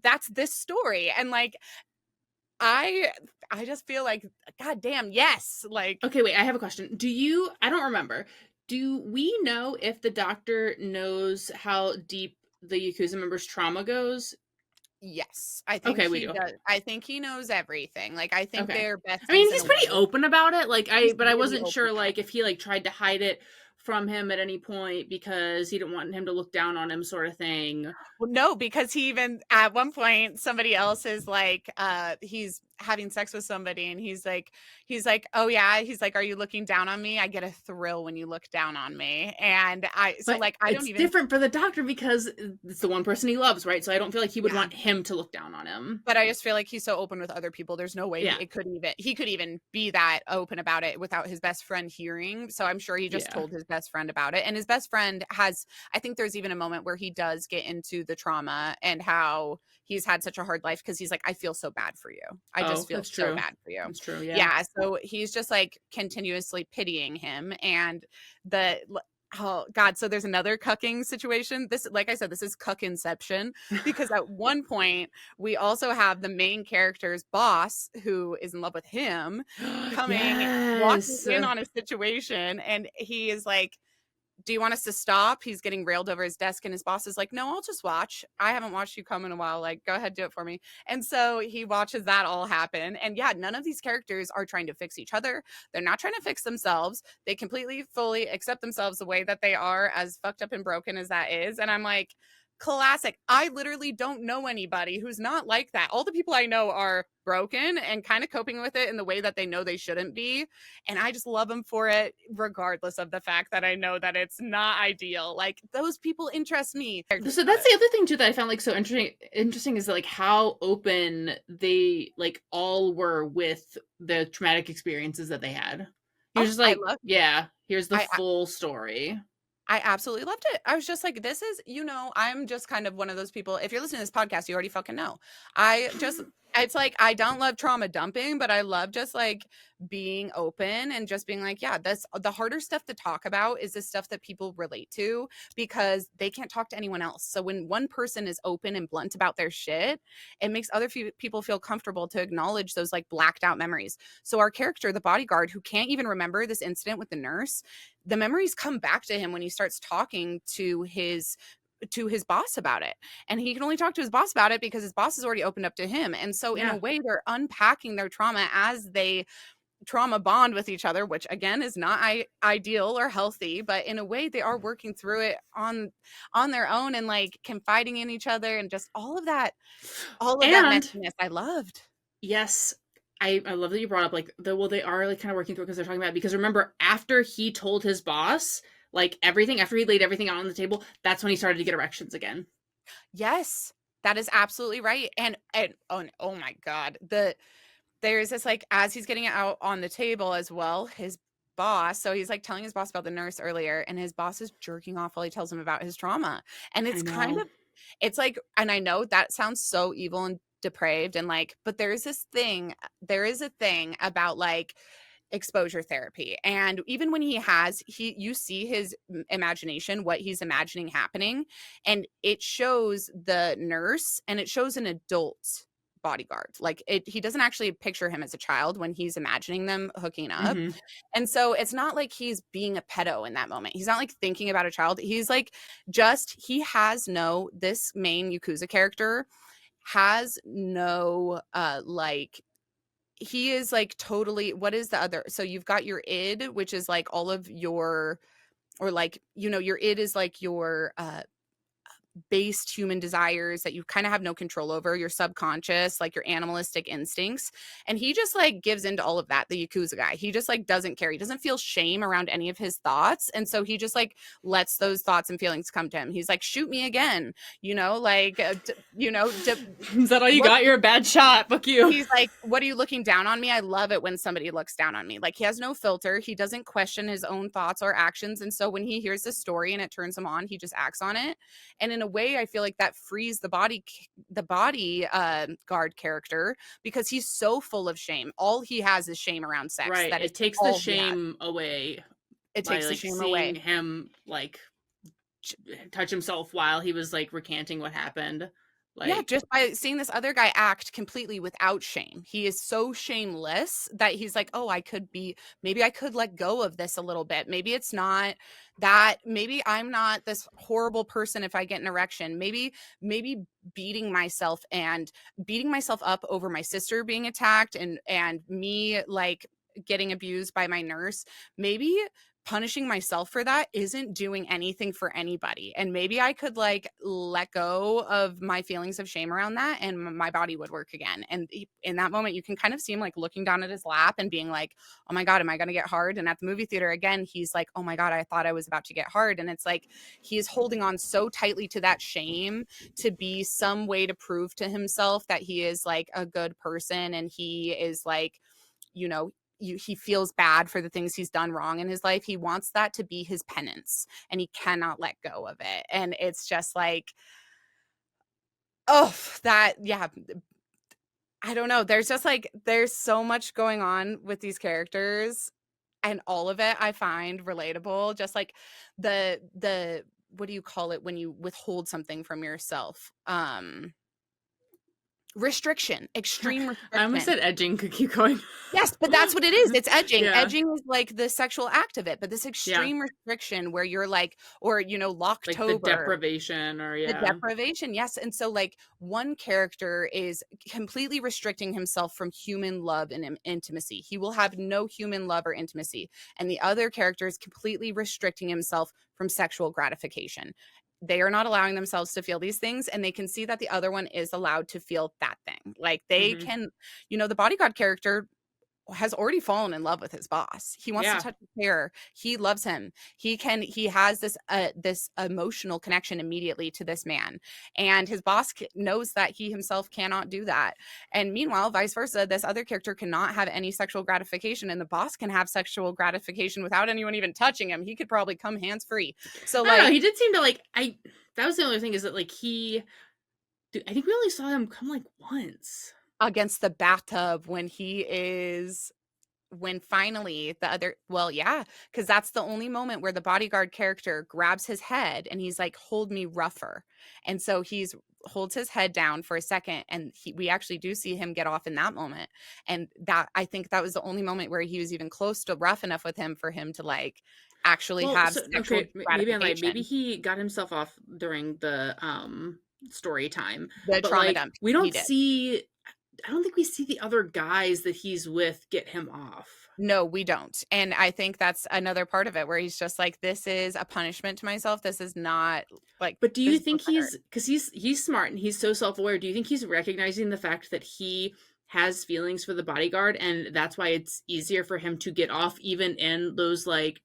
That's this story. And like, I, I just feel like, God damn, yes. Like, Okay, wait, I have a question. I don't remember. Do we know if the doctor knows how deep the Yakuza member's trauma goes? yes, I think Okay, we he do. does. I think he knows everything. Like, I think Okay. they're I mean, besties in he's a pretty way. open about it. He's But I really wasn't open sure about like if he like tried to hide it from him at any point because he didn't want him to look down on him sort of thing. Well, no, because he even at one point somebody else is like, he's having sex with somebody, and he's like, oh yeah, he's like, are you looking down on me? I get a thrill when you look down on me, and so But like I don't it's even. different for the doctor because it's the one person he loves, right? So I don't feel like he would Yeah. want him to look down on him. But I just feel like he's so open with other people. There's no way Yeah. he could even be that open about it without his best friend hearing. So I'm sure he just Yeah. told his best friend about it. And his best friend has, I think there's even a moment where he does get into the trauma and how he's had such a hard life, because he's like, I feel so bad for you. I Oh, just feel that's so true. bad for you. That's true. Yeah. Yeah. So he's just like continuously pitying him. And the oh God, so there's another cucking situation. This, like I said, this is cuck inception, because at one point we also have the main character's boss, who is in love with him, walking Yes. in on a situation, and he is like, do you want us to stop? He's getting railed over his desk, and his boss is like, no, I'll just watch. I haven't watched you come in a while. Like, go ahead, do it for me. And so he watches that all happen. And yeah, none of these characters are trying to fix each other. They're not trying to fix themselves. They completely, fully accept themselves the way that they are, as fucked up and broken as that is. And I'm like, classic. I literally don't know anybody who's not like that. All the people I know are broken and kind of coping with it in the way that they know they shouldn't be. And I just love them for it, regardless of the fact that I know that it's not ideal. Like, those people interest me. So that's the other thing too that I found like so interesting is like how open they like all were with the traumatic experiences that they had. He was Oh, just I like, love yeah, here's the I full story. I absolutely loved it. I was just like, this is, I'm just kind of one of those people. If you're listening to this podcast, you already fucking know. I just, it's like, I don't love trauma dumping, but I love just like being open and just being like, yeah, that's the harder stuff to talk about is the stuff that people relate to because they can't talk to anyone else. So when one person is open and blunt about their shit, it makes other people feel comfortable to acknowledge those like blacked out memories. So our character, the bodyguard, who can't even remember this incident with the nurse, the memories come back to him when he starts talking to his boss about it. And he can only talk to his boss about it because his boss has already opened up to him. And so in a Yeah. way, they're unpacking their trauma as they trauma bond with each other, which again is not ideal or healthy, but in a way they are working through it on their own and like confiding in each other and just all of that And messiness I loved. yes, I love that you brought up like they are like kind of working through because they're talking about it. Because remember after he told his boss like everything after he laid everything out on the table, that's when he started to get erections again. Yes, that is absolutely right. And oh my god, there's this like as he's getting it out on the table as well, his boss, so he's like telling his boss about the nurse earlier, and his boss is jerking off while he tells him about his trauma. And I it's kind know. of, it's like, and I know that sounds so evil and depraved and like, but there is a thing about like exposure therapy. And even when you see his imagination, what he's imagining happening, and it shows the nurse and it shows an adult bodyguard. Like he doesn't actually picture him as a child when he's imagining them hooking up. Mm-hmm. And so it's not like he's being a pedo in that moment. He's not like thinking about a child. He's like, he has this main Yakuza character has no like he is like totally, what is the other, so you've got your id, which is like all of your, or like your id is like your based human desires that you kind of have no control over, your subconscious, like your animalistic instincts. And he just like gives into all of that, the Yakuza guy. He just like doesn't care. He doesn't feel shame around any of his thoughts. And so he just like lets those thoughts and feelings come to him. He's like, shoot me again, like, Is that all you what got? You're a bad shot. Fuck you. he's like, what are you looking down on me? I love it when somebody looks down on me. Like, he has no filter. He doesn't question his own thoughts or actions. And so when he hears this story and it turns him on, he just acts on it. And in a way, I feel like that frees the body guard character because he's so full of shame. All he has is shame around sex. Right. That is It takes the all he has. shame away It by takes the like shame seeing away. him like touch himself while he was like recanting what happened. Yeah, Like, just by seeing this other guy act completely without shame. He is so shameless that he's like, oh, maybe I could let go of this a little bit. Maybe it's not that, maybe I'm not this horrible person if I get an erection. Maybe beating myself up over my sister being attacked and me like getting abused by my nurse. Maybe punishing myself for that isn't doing anything for anybody. And maybe I could like let go of my feelings of shame around that and my body would work again. And in that moment, you can kind of see him like looking down at his lap and being like, oh my God, am I going to get hard? And at the movie theater, again, he's like, oh my God, I thought I was about to get hard. And it's like, he's holding on so tightly to that shame to be some way to prove to himself that he is like a good person. And he is like, he feels bad for the things he's done wrong in his life. He wants that to be his penance and he cannot let go of it. And it's just like, oh, that, yeah. I don't know. There's so much going on with these characters and all of it I find relatable. Just like the what do you call it when you withhold something from yourself? Restriction, extreme I almost restriction. said edging. Could keep going. Yes, but that's what it is, it's edging. Yeah. Edging is, like, the sexual act of it, but this Yeah. extreme restriction where you're, like or, Like the Locktober, deprivation or the yeah. deprivation, yes, and so, like, one character is completely restricting himself from human love and intimacy. He will have no human love or intimacy, and the other character is completely restricting himself from sexual gratification. They are not allowing themselves to feel these things, and they can see that the other one is allowed to feel that thing. Like, they Hmm. can the bodyguard character has already fallen in love with his boss. He wants to Yeah. touch his hair. He loves him. He has this emotional connection immediately to this man. And his boss knows that he himself cannot do that. And meanwhile, vice versa, this other character cannot have any sexual gratification and the boss can have sexual gratification without anyone even touching him. He could probably come hands free. So I don't know. like He did seem to like. I. That was the only thing is that like he. Dude, I think we only saw him come like once. against the bathtub when finally the other well yeah because that's the only moment where the bodyguard character grabs his head and he's like hold me rougher, and so he's holds his head down for a second and we actually do see him get off in that moment, and that I think that was the only moment where he was even close to rough enough with him for him to like actually Well, have so sexual okay, maybe I'm like maybe gratification. he got himself off during the story time, The but trauma like dump we he don't did. see. I don't think we see the other guys that he's with get him off. No, we don't. And I think that's another part of it where he's just like, this is a punishment to myself. This is not like, But do this you is think he's because he's smart and he's so self aware? Do you think he's recognizing the fact that he has feelings for the bodyguard and that's why it's easier for him to get off even in those like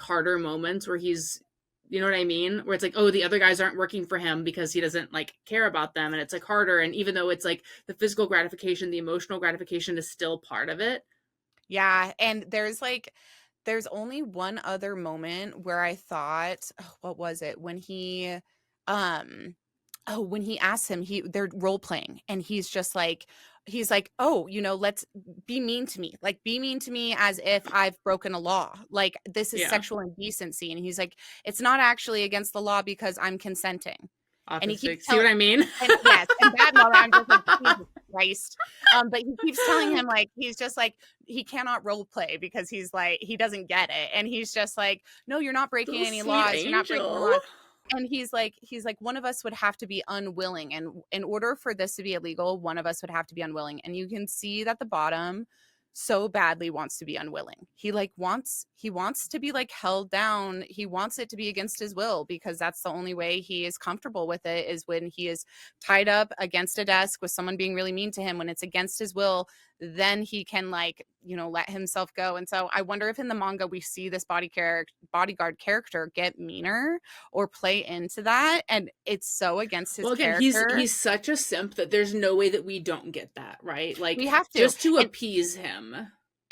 harder moments where he's you know what I mean? Where it's like, oh, the other guys aren't working for him because he doesn't like care about them and it's like harder. And even though it's like the physical gratification, the emotional gratification is still part of it. Yeah, and there's only one other moment where I thought, oh, what was it? Um when he asks him, they're role playing and he's like, "Oh, let's be mean to me. Like be mean to me as if I've broken a law. Like this is Yeah. sexual indecency." And he's like, "It's not actually against the law because I'm consenting." And he keeps Autistic. See telling what I mean? and yes, and that moment I'm just like, Jesus Christ. But he keeps telling him like he's just like he cannot role play because he's like he doesn't get it. And he's just like, no, you're not breaking Little any sweet laws. You're not breaking the angel. laws. And he's like, one of us would have to be unwilling. And in order for this to be illegal, one of us would have to be unwilling. And you can see that the bottom so badly wants to be unwilling. He wants to be like held down. He wants it to be against his will because that's the only way he is comfortable with it is when he is tied up against a desk with someone being really mean to him. When it's against his will, then he can let himself go. And so I wonder if in the manga we see this bodyguard character get meaner or play into that, and it's so against his Well, again, he's character. he's such a simp that there's no way that we don't get that, right? We Like have to. just to And appease him.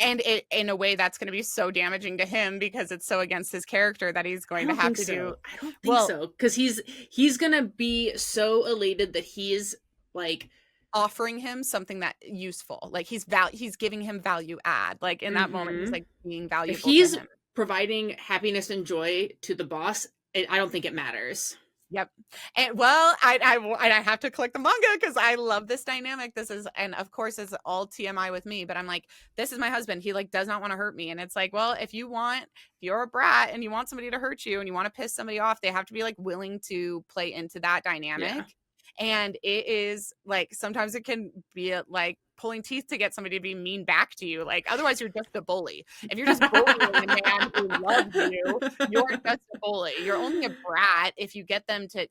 it in a way that's going to be so damaging to him because it's so against his character that he's I going to don't have think to do so. I don't think well. so because he's gonna be so elated that he's like, Offering him something that useful, like he's giving him value add, like in that moment he's mm-hmm. like being If valuable to he's him. providing happiness and joy to the boss, I don't think it matters. Yep. And well, I have to click the manga because I love this dynamic. This is, and of course, it's all TMI with me. But I'm like, this is my husband. He like does not want to hurt me, and it's like, well, if you're a brat and you want somebody to hurt you and you want to piss somebody off, they have to be like willing to play into that Yeah. dynamic. And it is like sometimes it can be like pulling teeth to get somebody to be mean back to you. Like otherwise, you're just a bully. If you're just bullying a man who loves you, you're just a bully. You're only a brat if you get them to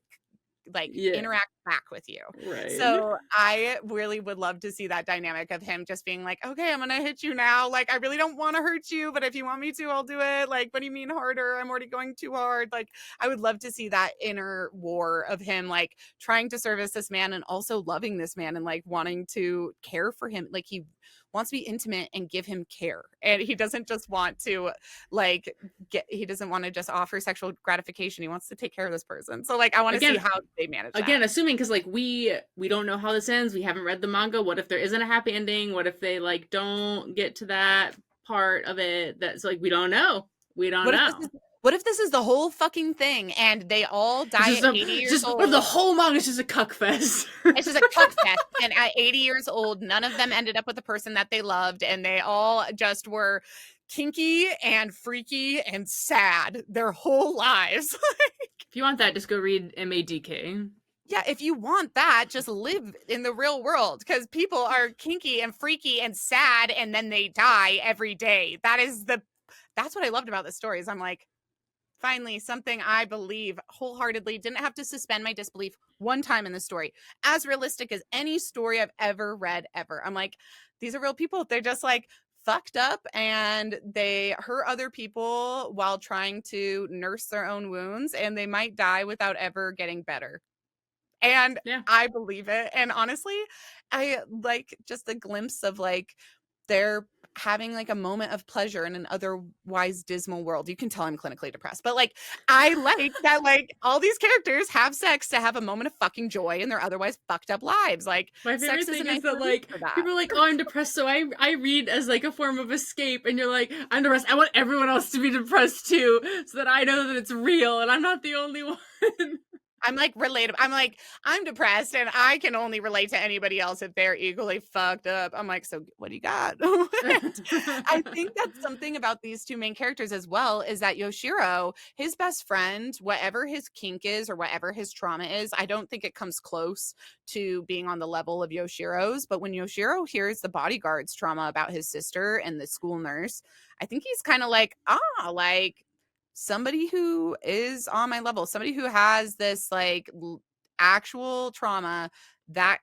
like Yeah. interact back with you. Right. So I really would love to see that dynamic of him just being like, okay, I'm gonna hit you now. Like I really don't want to hurt you, but if you want me to, I'll do it. Like, what do you mean harder? I'm already going too hard. Like I would love to see that inner war of him like trying to service this man and also loving this man and like wanting to care for him. Like he wants to be intimate and give him care. And he doesn't just want to like he doesn't want to just offer sexual gratification. He wants to take care of this person. So like I want to see Again, how they manage again, that. assuming because like we don't know how this ends, we haven't read the manga. What if there isn't a happy ending? What if they like don't get to that part of it? That's like we don't know. We don't What if this know. What if this is the whole fucking thing and they all It's die just at 80 years just the old? whole manga is just a cuck fest. It's just a cuck fest. And at 80 years old, none of them ended up with the person that they loved. And they all just were kinky and freaky and sad their whole lives. If you want that, just go read MADK. Yeah, if you want that, just live in the real world because people are kinky and freaky and sad and then they die every day. That's what I loved about this story is I'm like, finally, something I believe wholeheartedly. Didn't have to suspend my disbelief one time in the story. As realistic as any story I've ever read, ever. I'm like, these are real people. They're just like fucked up and they hurt other people while trying to nurse their own wounds, and they might die without ever getting better. And Yeah. I believe it. And honestly, I like just a glimpse of like they're having like a moment of pleasure in an otherwise dismal world. You can tell I'm clinically depressed, but like I like that like all these characters have sex to have a moment of fucking joy in their otherwise fucked up lives. Like My favorite sex is a thing nice is that relief like for that. people are like, oh, I'm depressed, so I read as like a form of escape, and you're like, I'm depressed. I want everyone else to be depressed too, so that I know that it's real and I'm not the only one. I'm like relatable. I'm like, I'm depressed and I can only relate to anybody else if they're equally fucked up. I'm like, so what do you got? I think that's something about these two main characters as well is that Yoshiro, his best friend, whatever his kink is or whatever his trauma is, I don't think it comes close to being on the level of Yoshiro's. But when Yoshiro hears the bodyguard's trauma about his sister and the school nurse, I think he's kind of like, like somebody who is on my level, somebody who has this like actual trauma that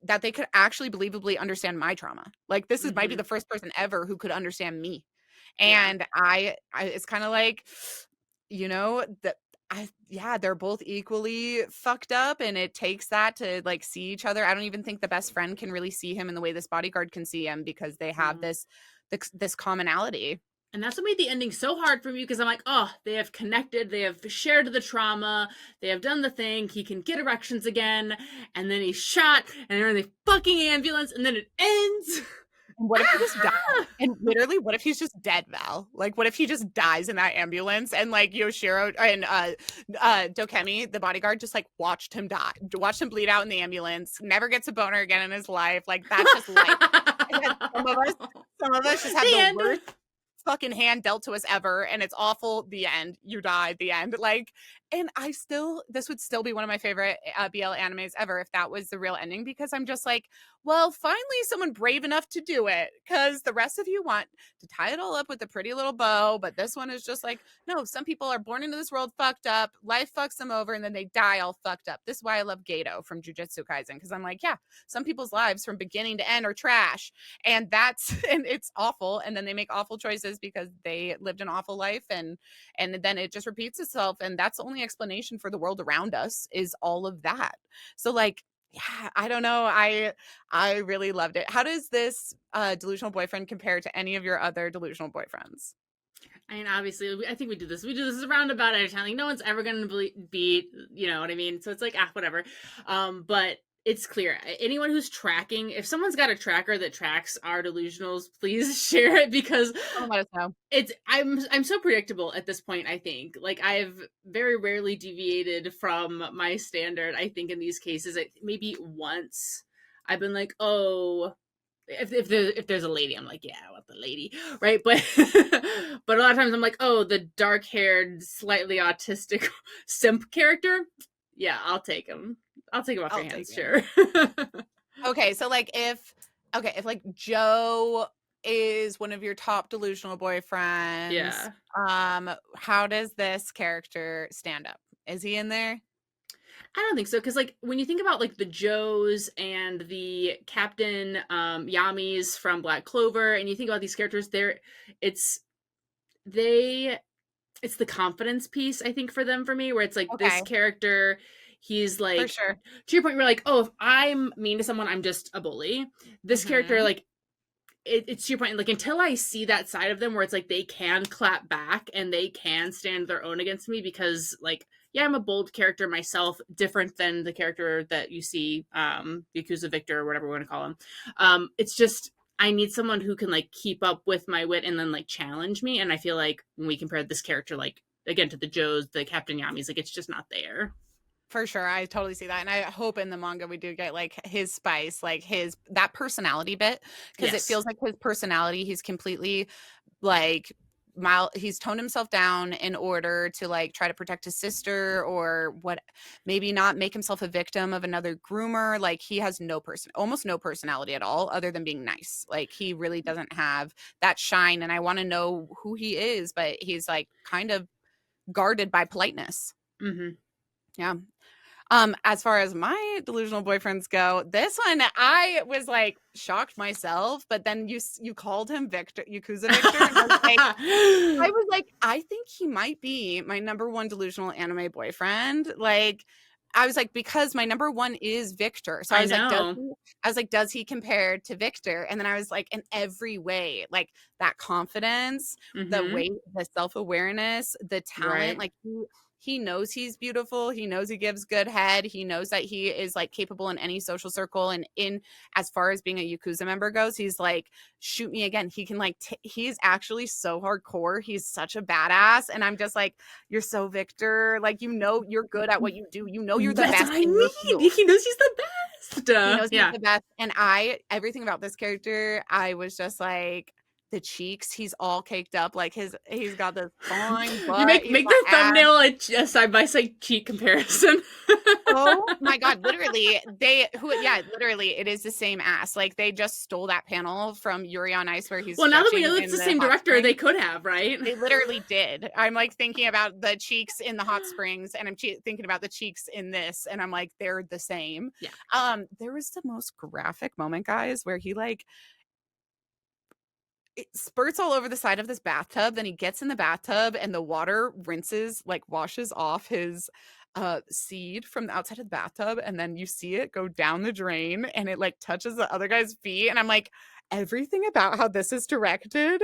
that they could actually believably understand my trauma. Like this is might be the first person ever who could understand me. Yeah. And I it's kind of like, you know, that yeah, they're both equally fucked up and it takes that to like see each other. I don't even think the best friend can really see him in the way this bodyguard can see him because they have this commonality. And that's what made the ending so hard for me because I'm like, oh, they have connected, they have shared the trauma, they have done the thing, he can get erections again, and then he's shot, and they're in the fucking ambulance, and then it ends. What if he just died? And literally, what if he's just dead, Val? Like, what if he just dies in that ambulance and like Yoshiro and Dokemi, the bodyguard, just like watched him die, watched him bleed out in the ambulance, never gets a boner again in his life. Like that's just life. And some of us just have the worst fucking hand dealt to us ever, and it's awful. The end. You die. The end. Like, and this would still be one of my favorite BL animes ever if that was the real ending, because I'm just like, well, finally someone brave enough to do it, because the rest of you want to tie it all up with a pretty little bow, but this one is just like, no, some people are born into this world fucked up, life fucks them over, and then they die all fucked up. This is why I love Gato from Jujutsu Kaisen, because I'm like, yeah, some people's lives from beginning to end are trash, and it's awful, and then they make awful choices because they lived an awful life, and then it just repeats itself, and that's the only explanation for the world around us is all of that. So like, yeah, I don't know. I really loved it. How does this delusional boyfriend compare to any of your other delusional boyfriends? I mean, obviously, I think we do this. We do this roundabout at a time. Like, no one's ever going to beat, you know what I mean? So it's like, whatever. But it's clear. Anyone who's tracking, if someone's got a tracker that tracks our delusionals, please share it because Let us know. I'm so predictable at this point, I think. Like I've very rarely deviated from my standard, I think, in these cases. Maybe once I've been like, oh, if there's a lady, I'm like, yeah, I want the lady, right? But but a lot of times I'm like, oh, the dark haired, slightly autistic simp character, yeah, I'll take him. I'll take him off your hands, sure. Okay, so like if like Joe is one of your top delusional boyfriends, Yeah. How does this character stand up? Is he in there? I don't think so, because like when you think about like the Joes and the Captain Yamis from Black Clover, and you think about these characters, it's they it's the confidence piece, I think, for them, for me, where it's like this character, he's like, for sure, to your point, you're like, oh, if I'm mean to someone, I'm just a bully. This character, like, it's to your point, like, until I see that side of them where it's like they can clap back and they can stand their own against me, because like, yeah, I'm a bold character myself, different than the character that you see, Yakuza Victor or whatever we want to call him. It's just I need someone who can like keep up with my wit and then like challenge me. And I feel like when we compare this character, like again to the Joes, the Captain Yamis, like it's just not there. For sure, I totally see that, and I hope in the manga we do get like his spice, like his that personality bit, because it Yes. feels like his personality. He's completely like mild. He's toned himself down in order to like try to protect his sister or what, maybe not make himself a victim of another groomer. Like he has almost no personality at all, other than being nice. Like he really doesn't have that shine, and I want to know who he is, but he's like kind of guarded by politeness. Mm-hmm. Yeah. As far as my delusional boyfriends go, this one I was like shocked myself, but then you called him Victor, Yakuza Victor, and I was like, I think he might be my number one delusional anime boyfriend. Like, I was like, because my number one is Victor. So I I was like, know. does he compare to Victor? And then I was like, in every way, like that confidence, the Mm-hmm. weight, the self-awareness, the talent, Right. like he knows he's beautiful. He knows he gives good head. He knows that he is like capable in any social circle. And in as far as being a Yakuza member goes, he's like, shoot me again. He can like, he's actually so hardcore. He's such a badass. And I'm just like, you're so Victor. Like, you know, you're good at what you do. You know, you're the That's what best I in your mean. field. He knows he's the best. He knows he's Yeah. the best. And everything about this character, I was just like, the cheeks, he's all caked up. Like he's got this fine You butt. make He's the got abs. thumbnail a side by side cheek comparison. Oh my god, literally literally it is the same ass. Like they just stole that panel from Yuri on Ice where he's Well, now that we stretching know it's in the the same hot director, they springs. could have, right? They literally did. I'm like thinking about the cheeks in the hot springs and I'm thinking about the cheeks in this and I'm like they're the same. Yeah. There was the most graphic moment, guys, where he like it spurts all over the side of this bathtub. Then he gets in the bathtub and the water rinses, like washes off his seed from the outside of the bathtub. And then you see it go down the drain and it like touches the other guy's feet. And I'm like, everything about how this is directed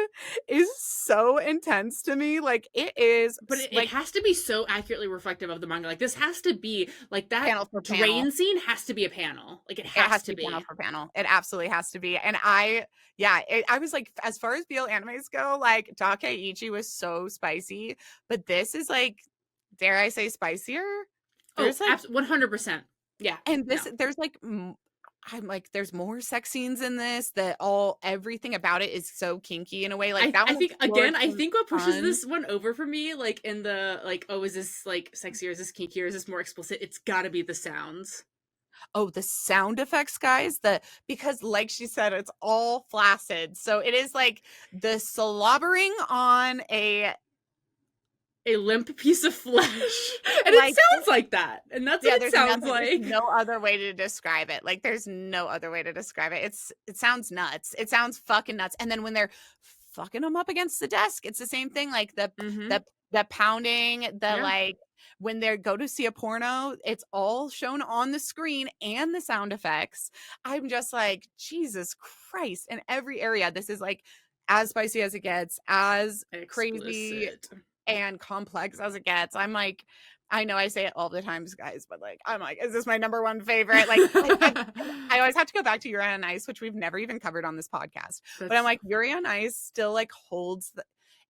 is so intense to me. Like it is But it like has to be so accurately reflective of the manga. Like this has to be like that panel for panel. drain scene has to be a panel. Like it It has has to to be panel be. for panel. It absolutely has to be. And I was like, as far as BL animes go, like Dakeiichi was so spicy, but this is like, dare I say, spicier? Oh, There's like, 100%. Yeah. and No. there's like, I'm like, there's more sex scenes in this that everything about it is so kinky in a way. Like that I one think explored again, I some think what pushes fun. this one over for me, like in the like, oh, is this like sexier? Is this kinkier? Is this more explicit? It's gotta be the sounds. Oh, the sound effects, guys, because like she said, it's all flaccid. So it is like the slobbering on A limp piece of flesh. And it like sounds like that. And that's what yeah, it sounds there's like. no other way to describe it. Like there's no other way to describe it. It sounds nuts. It sounds fucking nuts. And then when they're fucking them up against the desk, it's the same thing. Like Mm-hmm. the pounding, the Yeah. like when they go to see a porno, it's all shown on the screen and the sound effects. I'm just like, Jesus Christ. In every area, this is like as spicy as it gets, as crazy Explicit. and complex as it gets. I'm like, I know I say it all the times, guys, but like, I'm like, is this my number one favorite? Like, I always have to go back to Yuri on Ice, which we've never even covered on this podcast. But I'm like, Yuri on Ice still like holds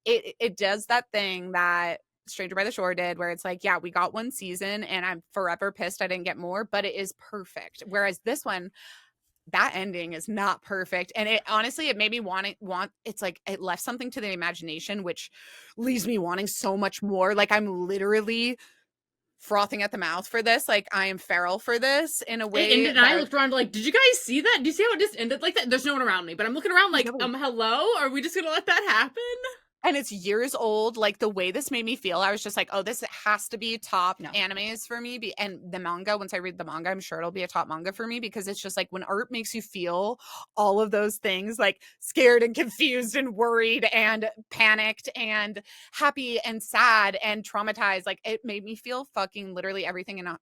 it does that thing that Stranger by the Shore did, where it's like, yeah, we got one season, and I'm forever pissed I didn't get more, but it is perfect. Whereas this one, that ending is not perfect, and it honestly it made me want it's like it left something to the imagination which leaves me wanting so much more. Like I'm literally frothing at the mouth for this. Like I am feral for this in a way And I that looked around like, did you guys see that? Do you see how it just ended like that? There's no one around me, but I'm looking around like, no. hello? Are we just gonna let that happen? And it's years old. Like the way this made me feel, I was just like, oh, this has to be top No. animes for me. And the manga, once I read the manga, I'm sure it'll be a top manga for me, because it's just like when art makes you feel all of those things, like scared and confused and worried and panicked and happy and sad and traumatized. Like it made me feel fucking literally everything in an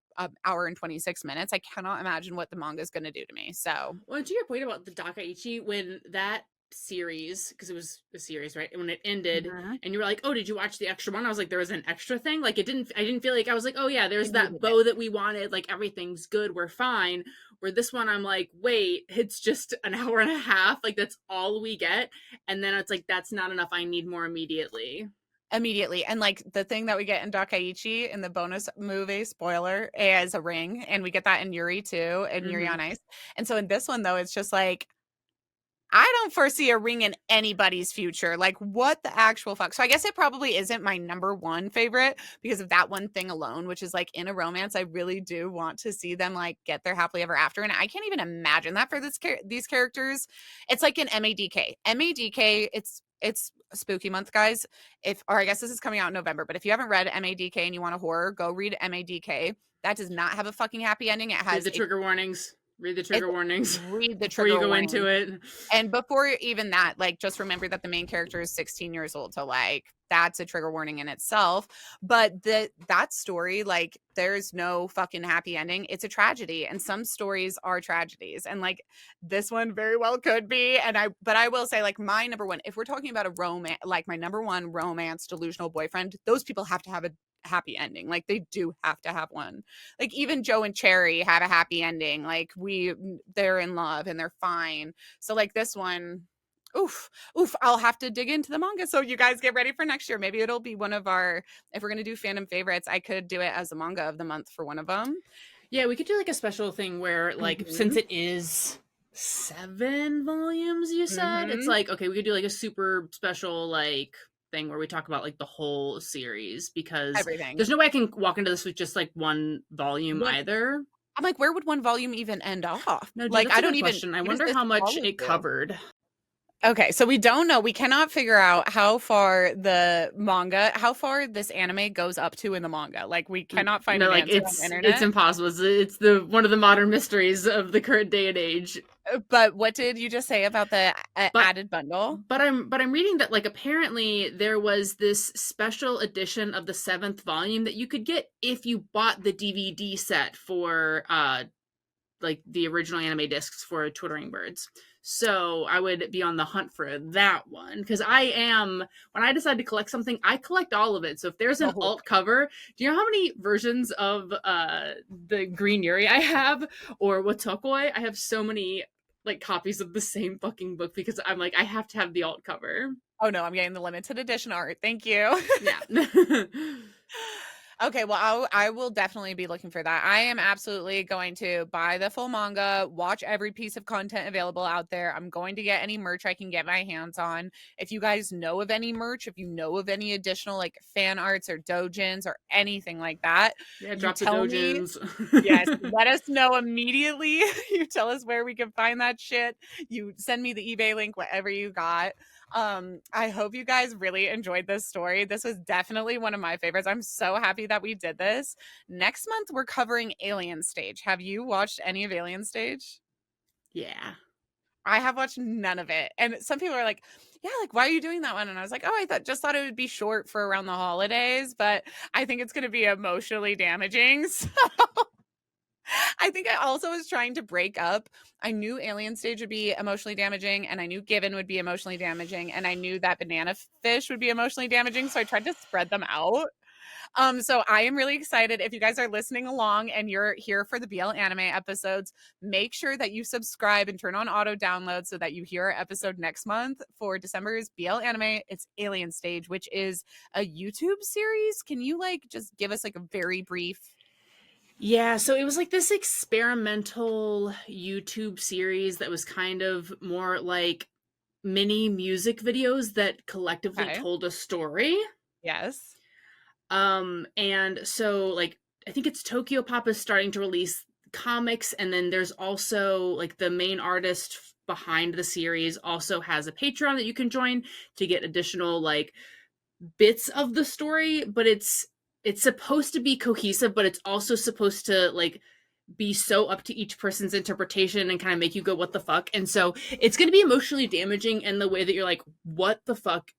hour and 26 minutes. I cannot imagine what the manga is going to do to me. So, Well, to your point about the Dakaichi, when that series, because it was a series, right? And when it ended, and you were like, "Oh, did you watch the extra one?" I was like, "There was an extra thing." Like I didn't feel like I was like, "Oh yeah, there's that bow that we wanted. Like everything's good, we're fine." Where this one, I'm like, wait, it's just an hour and a half. Like, that's all we get. And then it's like, that's not enough. I need more immediately. Immediately. And like the thing that we get in Dakaichi in the bonus movie, spoiler, is a ring. And we get that in Yuri too, and Yuri Mm-hmm. on Ice. And so in this one, though, it's just like, I don't foresee a ring in anybody's future. Like, what the actual fuck? So I guess it probably isn't my number one favorite because of that one thing alone, which is like in a romance, I really do want to see them like get their happily ever after. And I can't even imagine that for these characters. It's like an MADK. MADK, it's spooky month, guys. Or I guess this is coming out in November, but if you haven't read MADK and you want a horror, go read MADK. That does not have a fucking happy ending. It Read has the trigger warnings. Read the it's trigger warnings read the before you trigger go warning. into it. And before even that, like, just remember that the main character is 16 years old. So, like, that's a trigger warning in itself. But that story, like, there's no fucking happy ending. It's a tragedy. And some stories are tragedies. And like this one very well could be. But I will say, like, my number one, if we're talking about a romance, like my number one romance delusional boyfriend, those people have to have a happy ending. Like they do have to have one. Like even Joe and Cherry have a happy ending. Like they're in love and they're fine. So like this one, oof, I'll have to dig into the manga. So you guys get ready for next year. Maybe it'll be one of our, if we're going to do fandom favorites, I could do it as a manga of the month for one of them. Yeah, we could do like a special thing where, like, since Mm-hmm. it is 7 volumes, you said, it's Mm-hmm. like, okay, we could do like a super special, like, thing where we talk about like the whole series, because Everything. there's no way I can walk into this with just like one volume One, either. I'm like, where would one volume even end off? No, dude, Like, that's I a don't good even, question. I what does wonder this how much follow it to? covered. Okay, so we don't know. We cannot figure out how far how far this anime goes up to in the manga. Like, we cannot find No, an like answer on the it's internet. impossible. It's the one of the modern mysteries of the current day and age. But what did you just say about the But added bundle? I'm reading that, like, apparently there was this special edition of the 7th volume that you could get if you bought the DVD set for like the original anime discs for Twittering Birds. So I would be on the hunt for that one, because when I decide to collect something, I collect all of it. So if there's The an whole alt cover, do you know how many versions of the Green Yuri I have, or Watokoi? I have so many like copies of the same fucking book because I'm like, I have to have the alt cover. Oh no, I'm getting the limited edition art. Thank you. Yeah. Okay, well, I will definitely be looking for that. I am absolutely going to buy the full manga, watch every piece of content available out there. I'm going to get any merch I can get my hands on. If you guys know of any merch, if you know of any additional like fan arts or dojins or anything like that, Yeah, you drop the tell me. dojins. Yes, let us know immediately. You tell us where we can find that shit. You send me the eBay link, whatever you got. I hope you guys really enjoyed this story. This was definitely one of my favorites. I'm so happy that we did this. Next month we're covering Alien Stage. Have you watched any of Alien Stage? Yeah. I have watched none of it. And some people are like, yeah, like why are you doing that one? And I was like, oh, just thought it would be short for around the holidays, but I think it's going to be emotionally damaging. So I think I also was trying to break up. I knew Alien Stage would be emotionally damaging, and I knew Given would be emotionally damaging, and I knew that Banana Fish would be emotionally damaging. So I tried to spread them out. So I am really excited. If you guys are listening along and you're here for the BL anime episodes, make sure that you subscribe and turn on auto download so that you hear our episode next month for December's BL anime. It's Alien Stage, which is a YouTube series. Can you like just give us like a very brief? Yeah, so it was like this experimental YouTube series that was kind of more like mini music videos that collectively Okay. told a story. Yes. And so like I think it's Tokyo Pop is starting to release comics, and then there's also like the main artist behind the series also has a Patreon that you can join to get additional like bits of the story, but it's supposed to be cohesive, but it's also supposed to like be so up to each person's interpretation and kind of make you go what the fuck. And so it's going to be emotionally damaging in the way that you're like, what the fuck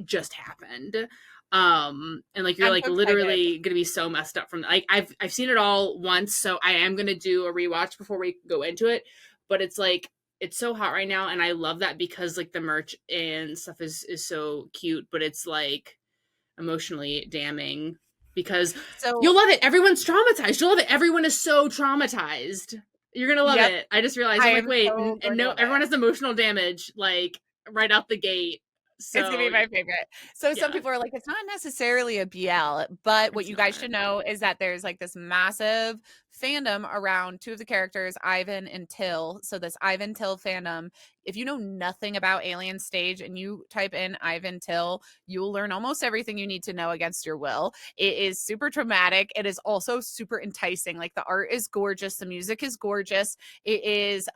just happened. And like you're I'm like so excited. literally gonna be so messed up from like I've seen it all once, so I am gonna do a rewatch before we go into it. But it's like it's so hot right now, and I love that because like the merch and stuff is so cute, but it's like emotionally damning because So you'll love it. Everyone's traumatized. You'll love it. Everyone is so traumatized. You're gonna love Yep, it. I just realized I I'm like, am wait, so and going to no, love everyone it. has emotional damage like right out the gate. It's gonna be So my favorite. So some yeah, people are like, it's not necessarily a BL, but what it's you guys not. should know is that there's like this massive fandom around two of the characters, Ivan and Till. So this Ivan Till fandom, if you know nothing about Alien Stage and you type in Ivan Till, you will learn almost everything you need to know against your will. It is super traumatic. It is also super enticing. Like the art is gorgeous, the music is gorgeous. It is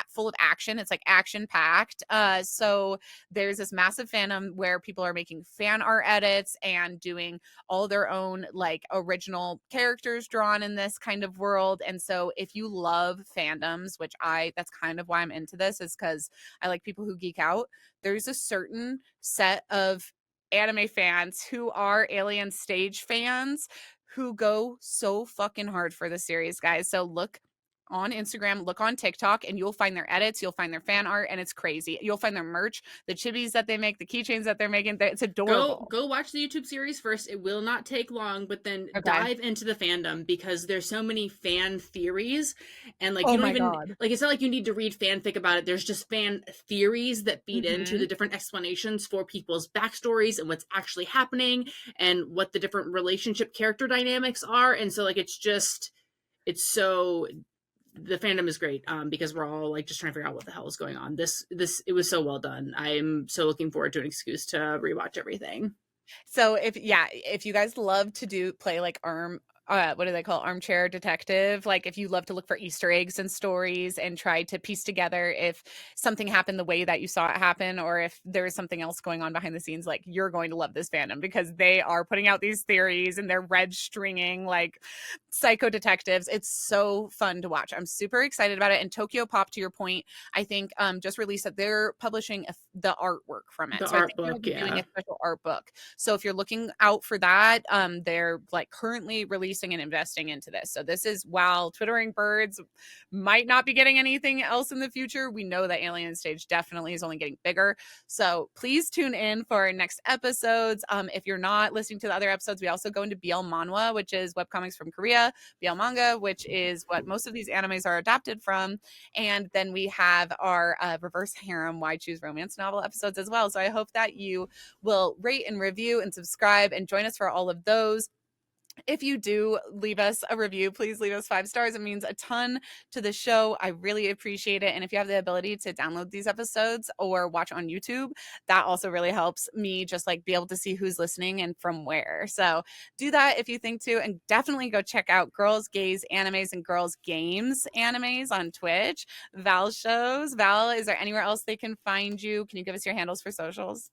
full of action. It's like action packed. So there's this massive fandom where people are making fan art edits and doing all their own like original characters drawn in this kind of world. And so if you love fandoms, which that's kind of why I'm into this, is because I like people who geek out. There's a certain set of anime fans who are Alien Stage fans who go so fucking hard for the series, guys. So look on Instagram, look on TikTok, and you'll find their edits, you'll find their fan art, and it's crazy. You'll find their merch, the chibis that they make, the keychains that they're making. It's adorable. Go watch the YouTube series first. It will not take long, but then Okay. dive into the fandom because there's so many fan theories and like you Oh don't my even God. like it's not like you need to read fanfic about it. There's just fan theories that feed into Mm-hmm. the different explanations for people's backstories and what's actually happening and what the different relationship character dynamics are. And so like it's so the fandom is great because we're all like just trying to figure out what the hell is going on. This it was so well done. I'm so looking forward to an excuse to rewatch everything. So if you guys love to play like what do they call armchair detective? Like if you love to look for Easter eggs and stories and try to piece together if something happened the way that you saw it happen, or if there's something else going on behind the scenes, like you're going to love this fandom because they are putting out these theories and they're red stringing like psycho detectives. It's so fun to watch. I'm super excited about it. And Tokyo Pop, to your point, I think just released that they're publishing the artwork from The it. So I art think they're book, doing yeah. a special art book. So if you're looking out for that, they're like currently releasing and investing into this. So this is while Twittering Birds might not be getting anything else in the future, we know that Alien Stage definitely is only getting bigger. So please tune in for our next episodes. If you're not listening to the other episodes, we also go into BL Manhwa, which is webcomics from Korea, BL manga, which is what most of these animes are adapted from. And then we have our reverse harem, why choose romance novel episodes as well. So I hope that you will rate and review and subscribe and join us for all of those. If you do leave us a review, please leave us 5 stars. It means a ton to the show. I really appreciate it. And if you have the ability to download these episodes or watch on YouTube, that also really helps me just like be able to see who's listening and from where. So do that if you think to, and definitely go check out Girls, Gays, Animes, and Girls Games Animes on Twitch. Val shows. Val, is there anywhere else they can find you? Can you give us your handles for socials?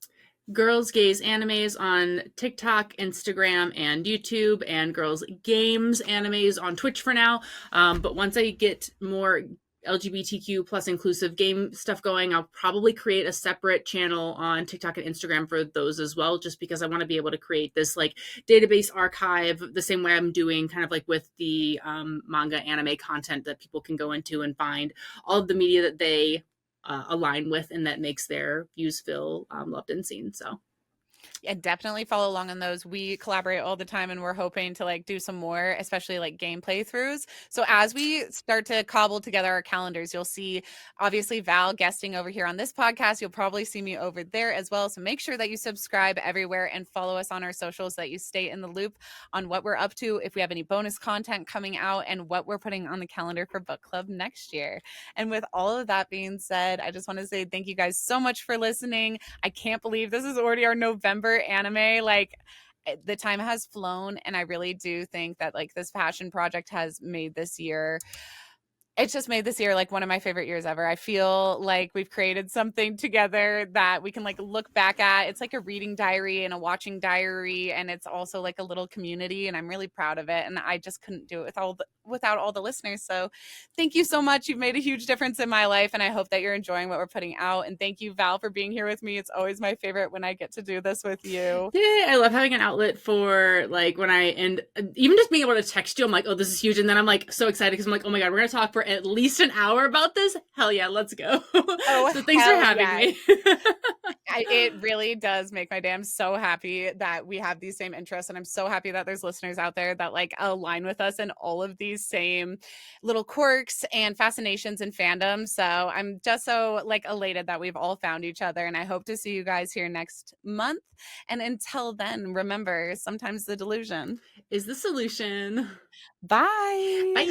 Girls Gaze Animes on TikTok, Instagram, and YouTube, and Girls Games Animes on Twitch for now. But once I get more LGBTQ plus inclusive game stuff going, I'll probably create a separate channel on TikTok and Instagram for those as well, just because I want to be able to create this like database archive the same way I'm doing kind of like with the manga anime content that people can go into and find all of the media that they align with and that makes their views feel loved and seen. So And definitely follow along on those. We collaborate all the time and we're hoping to like do some more, especially like game playthroughs. So as we start to cobble together our calendars, you'll see obviously Val guesting over here on this podcast. You'll probably see me over there as well. So make sure that you subscribe everywhere and follow us on our socials so that you stay in the loop on what we're up to, if we have any bonus content coming out, and what we're putting on the calendar for book club next year. And with all of that being said, I just want to say thank you guys so much for listening. I can't believe this is already our November anime. Like the time has flown, and I really do think that like this passion project has made this year, it's just made this year like one of my favorite years ever. I feel like we've created something together that we can like look back at. It's like a reading diary and a watching diary, and it's also like a little community, and I'm really proud of it. And I just couldn't do it without all the listeners. So thank you so much. You've made a huge difference in my life, and I hope that you're enjoying what we're putting out. And thank you, Val, for being here with me. It's always my favorite when I get to do this with you. yeah, I love having an outlet for like when I and even just being able to text you. I'm like, oh, this is huge, and then I'm like so excited because I'm like, oh my god, we're gonna talk for at least an hour about this, hell yeah, let's go. Oh, So thanks for hell having yes. me. It really does make my day. I'm so happy that we have these same interests, and I'm so happy that there's listeners out there that like align with us in all of these same little quirks and fascinations and fandoms. So I'm just so like elated that we've all found each other, and I hope to see you guys here next month. And until then, remember, sometimes the delusion Is the solution. bye. Bye.